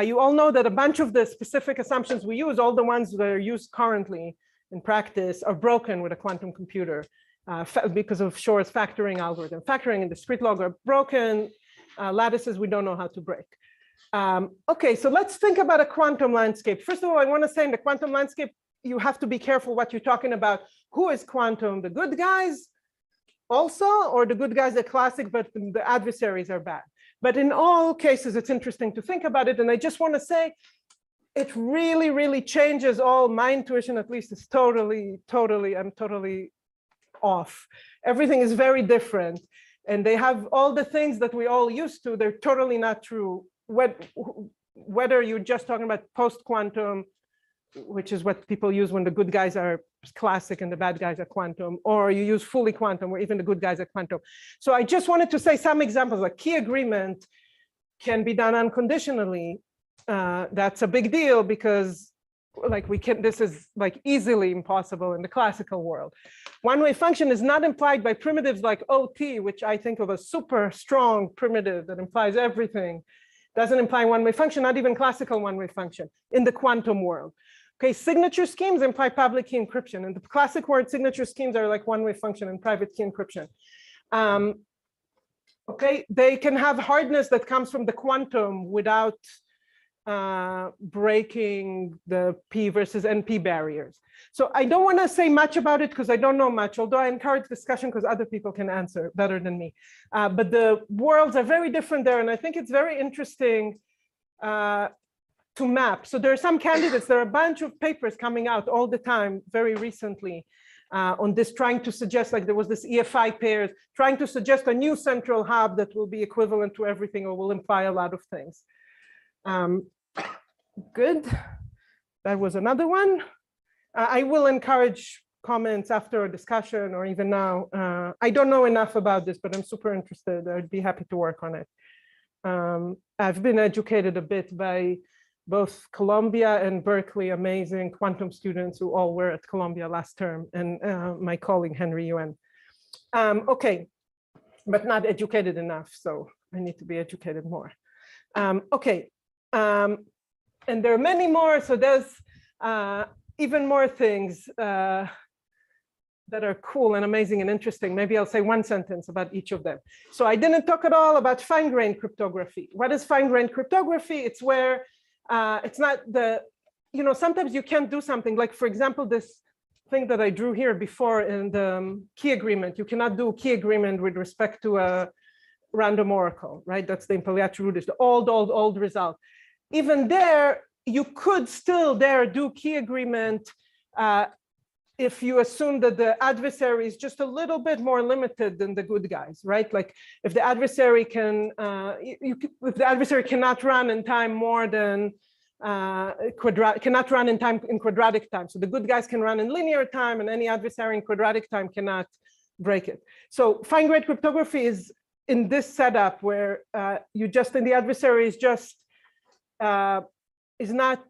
You all know that a bunch of the specific assumptions we use, all the ones that are used currently in practice, are broken with a quantum computer because of Shor's factoring algorithm. Factoring and discrete log are broken. Lattices we don't know how to break. Okay, so let's think about a quantum landscape. First of all, I want to say in the quantum landscape, you have to be careful what you're talking about. Who is quantum? The good guys also, or the good guys are classic, but the adversaries are bad. But in all cases, it's interesting to think about it. And I just want to say, it really, really changes all my intuition, at least is I'm totally off. Everything is very different. And they have all the things that we all used to, they're totally not true. Whether you're just talking about post-quantum, which is what people use when the good guys are classic and the bad guys are quantum, or you use fully quantum where even the good guys are quantum. So I just wanted to say some examples, like key agreement can be done unconditionally. That's a big deal because like this is like easily impossible in the classical world. One-way function is not implied by primitives like OT, which I think of as super strong primitive that implies everything. Doesn't imply one-way function, not even classical one-way function in the quantum world. Okay, signature schemes imply public key encryption. In the classic world, signature schemes are like one-way function and private key encryption. Okay, they can have hardness that comes from the quantum without breaking the P versus NP barriers. So I don't want to say much about it because I don't know much, although I encourage discussion because other people can answer better than me. But the worlds are very different there. And I think it's very interesting to map. So there are some candidates, there are a bunch of papers coming out all the time, very recently, on this, trying to suggest, like there was this EFI pairs, trying to suggest a new central hub that will be equivalent to everything or will imply a lot of things. Good. That was another one. I will encourage comments after a discussion or even now. I don't know enough about this, but I'm super interested. I'd be happy to work on it. I've been educated a bit by both Columbia and Berkeley, amazing quantum students who all were at Columbia last term, and my colleague Henry Yuen. Okay, but not educated enough, so I need to be educated more. Okay, and there are many more, so there's even more things that are cool and amazing and interesting. Maybe I'll say one sentence about each of them. So I didn't talk at all about fine-grained cryptography. What is fine-grained cryptography? It's where it's not the, sometimes you can't do something like, for example, this thing that I drew here before in the key agreement. You cannot do key agreement with respect to a random oracle, right? That's the Impeliati root, is the old result. Even there, you could still do key agreement if you assume that the adversary is just a little bit more limited than the good guys, right? Like if the adversary can, if the adversary cannot run in time more than cannot run in quadratic time. So the good guys can run in linear time, and any adversary in quadratic time cannot break it. So fine-grained cryptography is in this setup where the adversary is just is not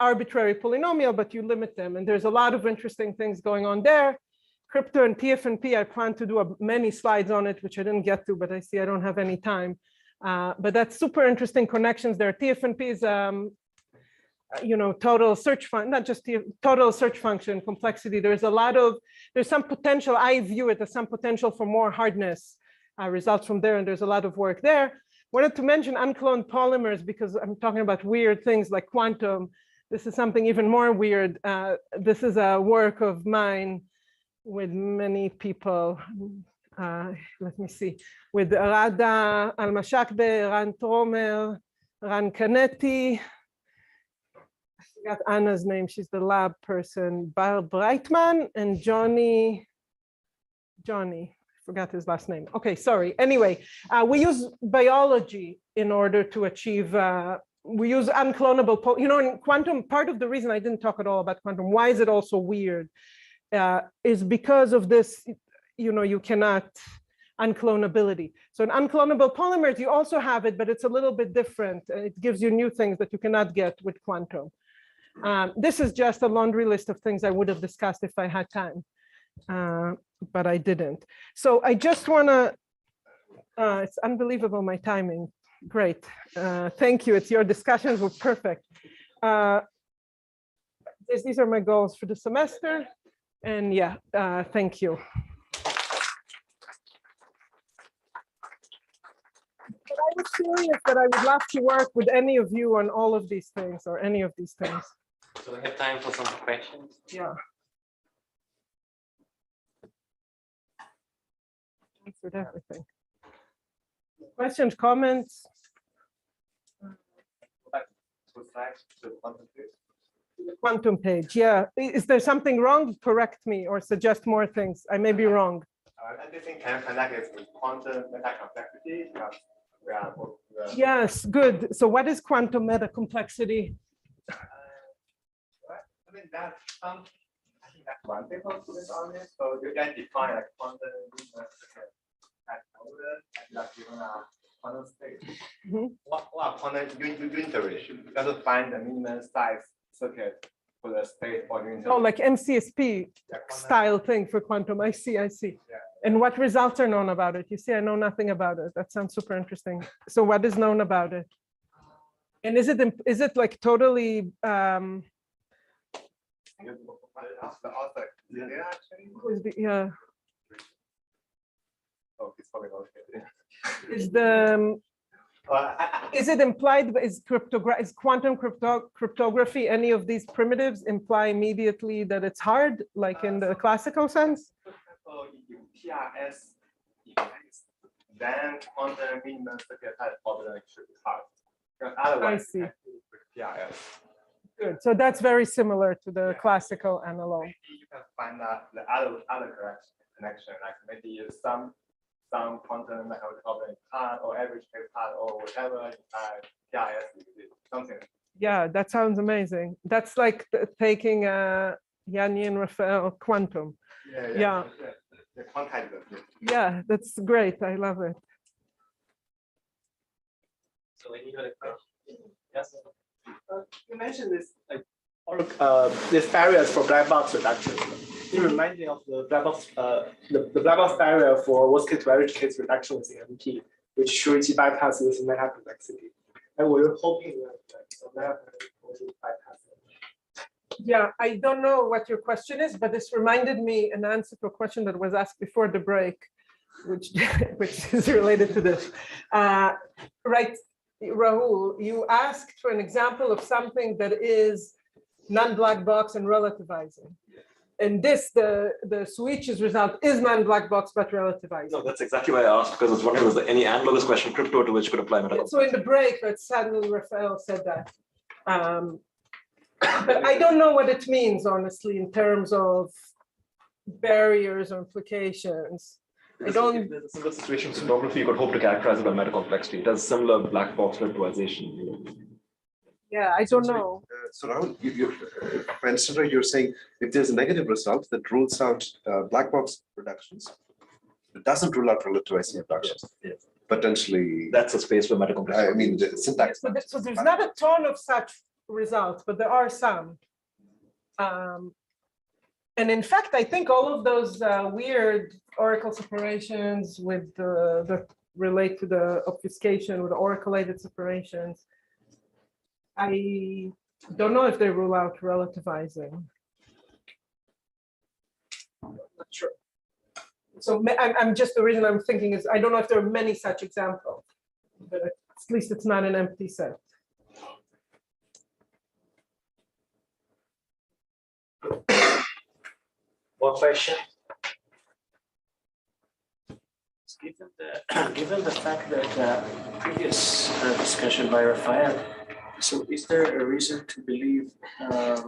arbitrary polynomial, but you limit them. And there's a lot of interesting things going on there. Crypto and PFNP, I plan to do many slides on it, which I didn't get to, but I see I don't have any time. But that's super interesting connections there. TFNP is, total search function, not just total search function complexity. There's some potential, I view it as some potential for more hardness results from there. And there's a lot of work there. Wanted to mention uncloned polymers because I'm talking about weird things like quantum. This is something even more weird. This is a work of mine with many people. Let me see, with Rada Almashakbe, Ran Tromer, Ran Canetti. I forgot Anna's name, she's the lab person, Bar Breitman, and Johnny, forgot his last name. Okay, sorry. Anyway, we use biology in order to achieve, we use unclonable, in quantum, part of the reason I didn't talk at all about quantum, why is it also weird, is because of this, you cannot, unclonability. So in unclonable polymers, you also have it, but it's a little bit different. It gives you new things that you cannot get with quantum. This is just a laundry list of things I would have discussed if I had time. But I didn't. So I just want to, it's unbelievable my timing. Great. Thank you. It's your discussions were perfect. These are my goals for the semester. And yeah, thank you. But I was serious that I would love to work with any of you on all of these things or any of these things. So we have time for some questions. Yeah. Answered everything. Questions, comments? The quantum page, yeah. Is there something wrong? Correct me or suggest more things. I may be wrong. Anything can connect it with quantum meta complexity. Yes, good. So what is quantum meta complexity? I mean, that's some, I think that's one paper students on it. So you can define like quantum like given a quantum state. What quantum unitary should just find the minimum size circuit for the state or unitary. Oh, like MCSP style thing for quantum. I see. Yeah. And what results are known about it? You see, I know nothing about it. That sounds super interesting. So what is known about it? And is it like totally yeah. Oh, it's probably okay. Is it implied, is quantum cryptography, any of these primitives imply immediately that it's hard, like in the classical sense? So if PRS then quantum minimum circuit type problem should be hard. Because otherwise, I see. PRS. Good. So that's very similar to the classical analog. Maybe you can find out the other connection, like maybe some quantum mechanical problem part or average case part or whatever PRS something. Yeah, that sounds amazing. That's like taking Yannian Raphael quantum. Yeah. Yeah, that's great. I love it. So any other question? Yes. You mentioned this this barriers for black box reduction. It reminds me of the black box the black box barrier for worst case to average case reduction with MP, which surety bypass with meta complexity. And we were hoping that bypass. Yeah, I don't know what your question is, but this reminded me an answer to a question that was asked before the break, which is related to this. Right, Rahul, you asked for an example of something that is non-black box and relativizing. And this, the switch's result is non-black box, but relativizing. No, that's exactly why I asked, because I was wondering, was there any analogous question crypto to which could apply meta? So in the break, that suddenly Raphael said that. But I don't know what it means, honestly, in terms of barriers or implications. I don't. There's a similar situation in cryptography. You could hope to characterize it by meta complexity. It has similar black box virtualization. Yeah, I don't know. So Rahul, for instance, you're saying if there's a negative result that rules out black box reductions, it doesn't rule out relativizing reductions. Yes. Potentially, that's a space for meta complexity. I mean, the syntax. So there's not a ton of such results, but there are some. And in fact, I think all of those weird oracle separations with the relate to the obfuscation with oracle-related separations, I don't know if they rule out relativizing. I'm not sure. So I'm just, the reason I'm thinking is I don't know if there are many such examples, but at least it's not an empty set. One question. Given the fact that previous discussion by Raphael, so is there a reason to believe that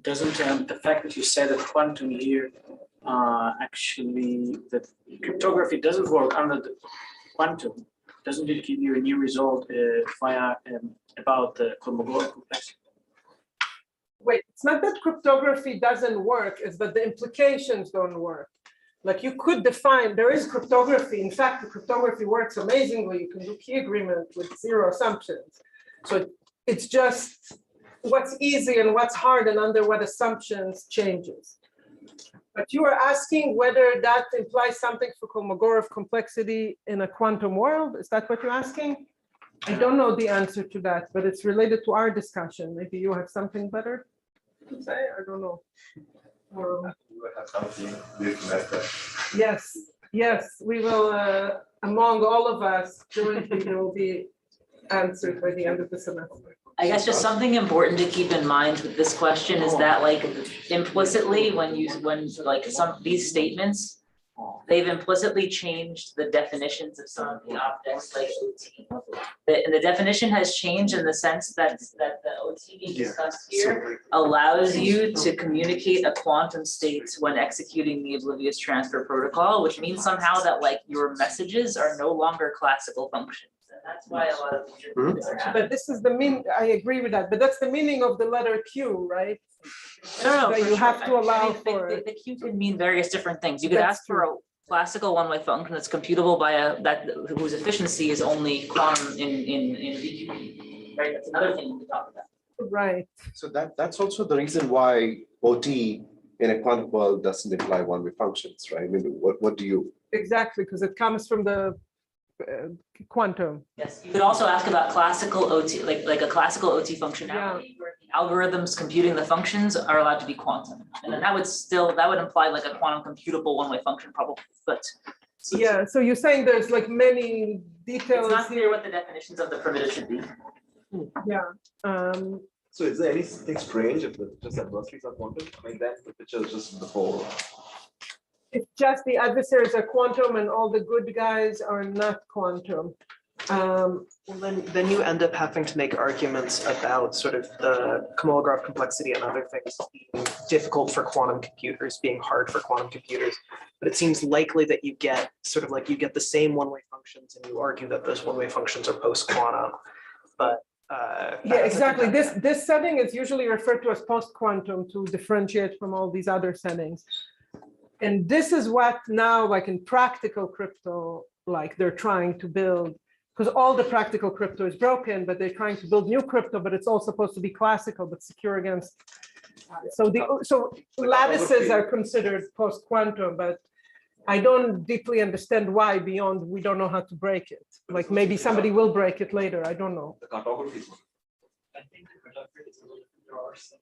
doesn't the fact that you said that quantum here actually that cryptography doesn't work under the quantum, doesn't it give you a new result via about the Kolmogorov complexity? Wait, it's not that cryptography doesn't work, it's that the implications don't work. Like you could define, there is cryptography. In fact, the cryptography works amazingly. You can do key agreement with zero assumptions. So it's just what's easy and what's hard and under what assumptions changes. But you are asking whether that implies something for Kolmogorov complexity in a quantum world? Is that what you're asking? I don't know the answer to that, but it's related to our discussion. Maybe you have something better to say? I don't know. Yes, yes, we will, among all of us, jointly, there will be answered by the end of the semester. I guess just something important to keep in mind with this question is that like implicitly when like these statements, they've implicitly changed the definitions of some of the objects like OT. And the definition has changed in the sense that the OT being discussed here allows you to communicate a quantum state when executing the oblivious transfer protocol, which means somehow that like your messages are no longer classical functions. And that's why a lot of these But this is the I agree with that, but that's the meaning of the letter Q, right? No, That you have to allow for. The Q can mean various different things. You could ask for a classical one-way function that's computable by whose efficiency is only quantum in VQ. Right, that's another thing we could talk about. Right. So that's also the reason why OT in a quantum world doesn't imply one-way functions, right? I mean, what do you? Exactly, because it comes from the quantum. Yes, you could also ask about classical OT, like a classical OT functionality where the algorithms computing the functions are allowed to be quantum. And then that would imply like a quantum computable one-way function probably, but. Yeah, so you're saying there's like many details. It's not clear what the definitions of the primitive should be. Yeah. So is there anything strange if the just adversaries are quantum? I mean, then the picture is just before. It's just the adversaries are quantum and all the good guys are not quantum. Well, then you end up having to make arguments about sort of the Kolmogorov complexity and other things being difficult for quantum computers, being hard for quantum computers. But it seems likely that you get sort of like you get the same one-way functions and you argue that those one-way functions are post-quantum. But yeah, exactly. This setting is usually referred to as post-quantum to differentiate from all these other settings. And this is what now, like in practical crypto, like they're trying to build, because all the practical crypto is broken, but they're trying to build new crypto, but it's all supposed to be classical, but secure against. So lattices are considered post-quantum, but I don't deeply understand why beyond we don't know how to break it. Like maybe somebody will break it later. I don't know. The cartography. I think there are some.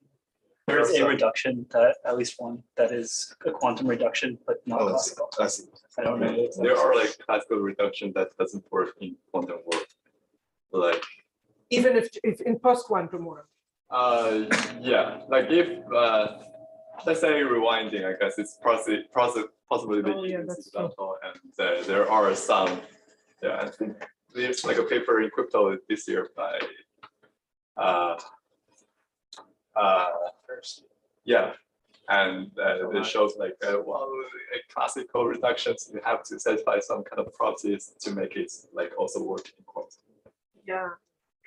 There is a reduction that at least one that is a quantum reduction, but not classical. I see. I don't know. There are like classical reduction that doesn't work in quantum world. Like even if in post-quantum world. Yeah, like if let's say rewinding, I guess it's possibly incidental, and there are some. Yeah, I think there's like a paper in crypto this year by yeah, and it shows like classical reductions, you have to satisfy some kind of properties to make it like also work in quantum. Yeah,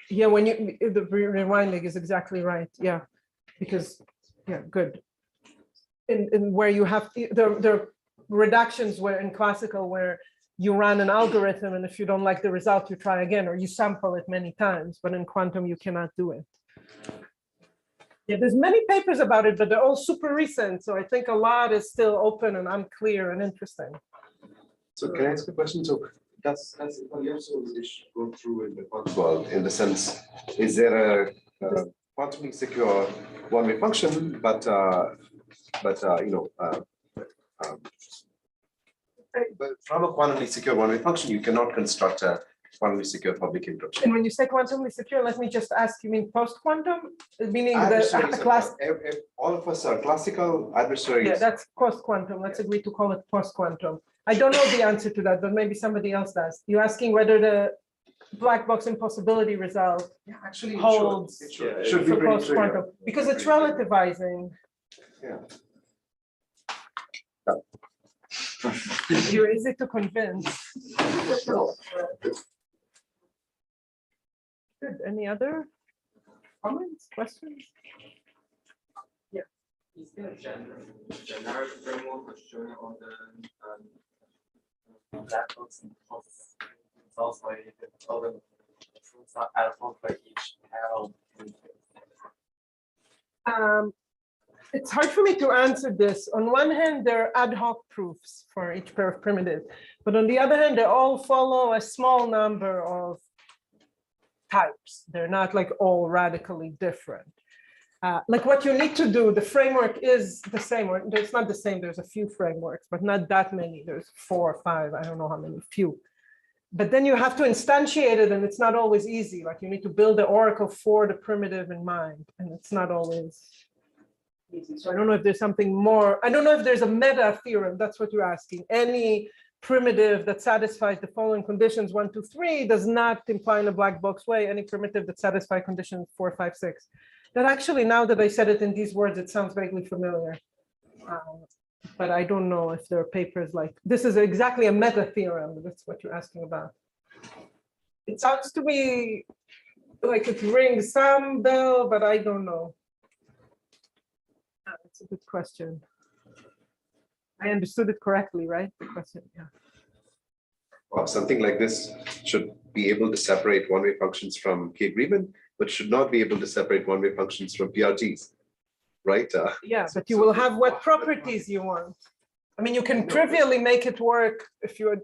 yeah. When you the rewinding is exactly right. Yeah, because yeah, good. In where you have the reductions where in classical where you run an algorithm and if you don't like the result you try again or you sample it many times, but in quantum you cannot do it. Yeah, there's many papers about it, but they're all super recent. So I think a lot is still open and unclear and interesting. So can I ask a question? So does also go through in the quantum world in the sense, is there a quantumly secure one-way function, but from a quantumly secure one-way function, you cannot construct a quantumly secure public encryption. And when you say quantumly secure, let me just ask, you mean post-quantum? Meaning the class? All of us are classical adversaries. Yeah, that's post-quantum. Let's agree to call it post-quantum. I don't know the answer to that, but maybe somebody else does. You're asking whether the black box impossibility result holds it should be for post-quantum, because it's relativizing. Yeah. You're easy to convince. Good. Any other comments, questions? Yeah. Is there a generic framework for showing all the black box and results like all the fruits are alpha for each pair? It's hard for me to answer this. On one hand, there are ad hoc proofs for each pair of primitives, but on the other hand, they all follow a small number of types. They're not like all radically different. Like what you need to do, the framework is the same, or it's not the same. There's a few frameworks, but not that many. There's 4 or 5, I don't know how many, few. But then you have to instantiate it, and it's not always easy. Like you need to build the oracle for the primitive in mind, and it's not always easy. So I don't know if there's something more. I don't know if there's a meta theorem. That's what you're asking. Any primitive that satisfies the following conditions 1, 2, 3 does not imply in a black box way any primitive that satisfies conditions 4, 5, 6. That actually, now that I said it in these words, it sounds vaguely familiar. But I don't know if there are papers like this is exactly a meta theorem. That's what you're asking about. It sounds to me like it rings some bell, but I don't know. That's a good question. I understood it correctly, right? The question, yeah. Well, something like this should be able to separate one-way functions from K-Riemann, but should not be able to separate one-way functions from PRGs, right? Yeah, but you will have what properties you want. I mean, you can trivially make it work if you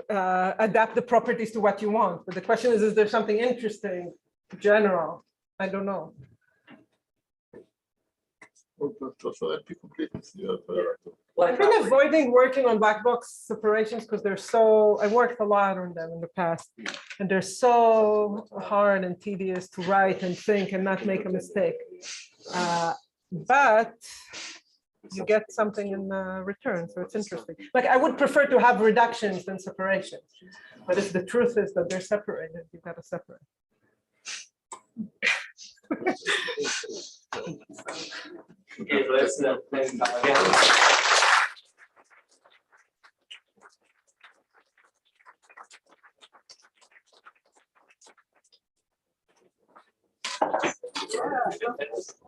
adapt the properties to what you want. But the question is there something interesting, general? I don't know. Well, I've been avoiding working on black box separations because they're so, I worked a lot on them in the past, and they're so hard and tedious to write and think and not make a mistake. But you get something in return, so it's interesting. Like I would prefer to have reductions than separations, but if the truth is that they're separated, you've got to separate. Okay, so let's Yeah.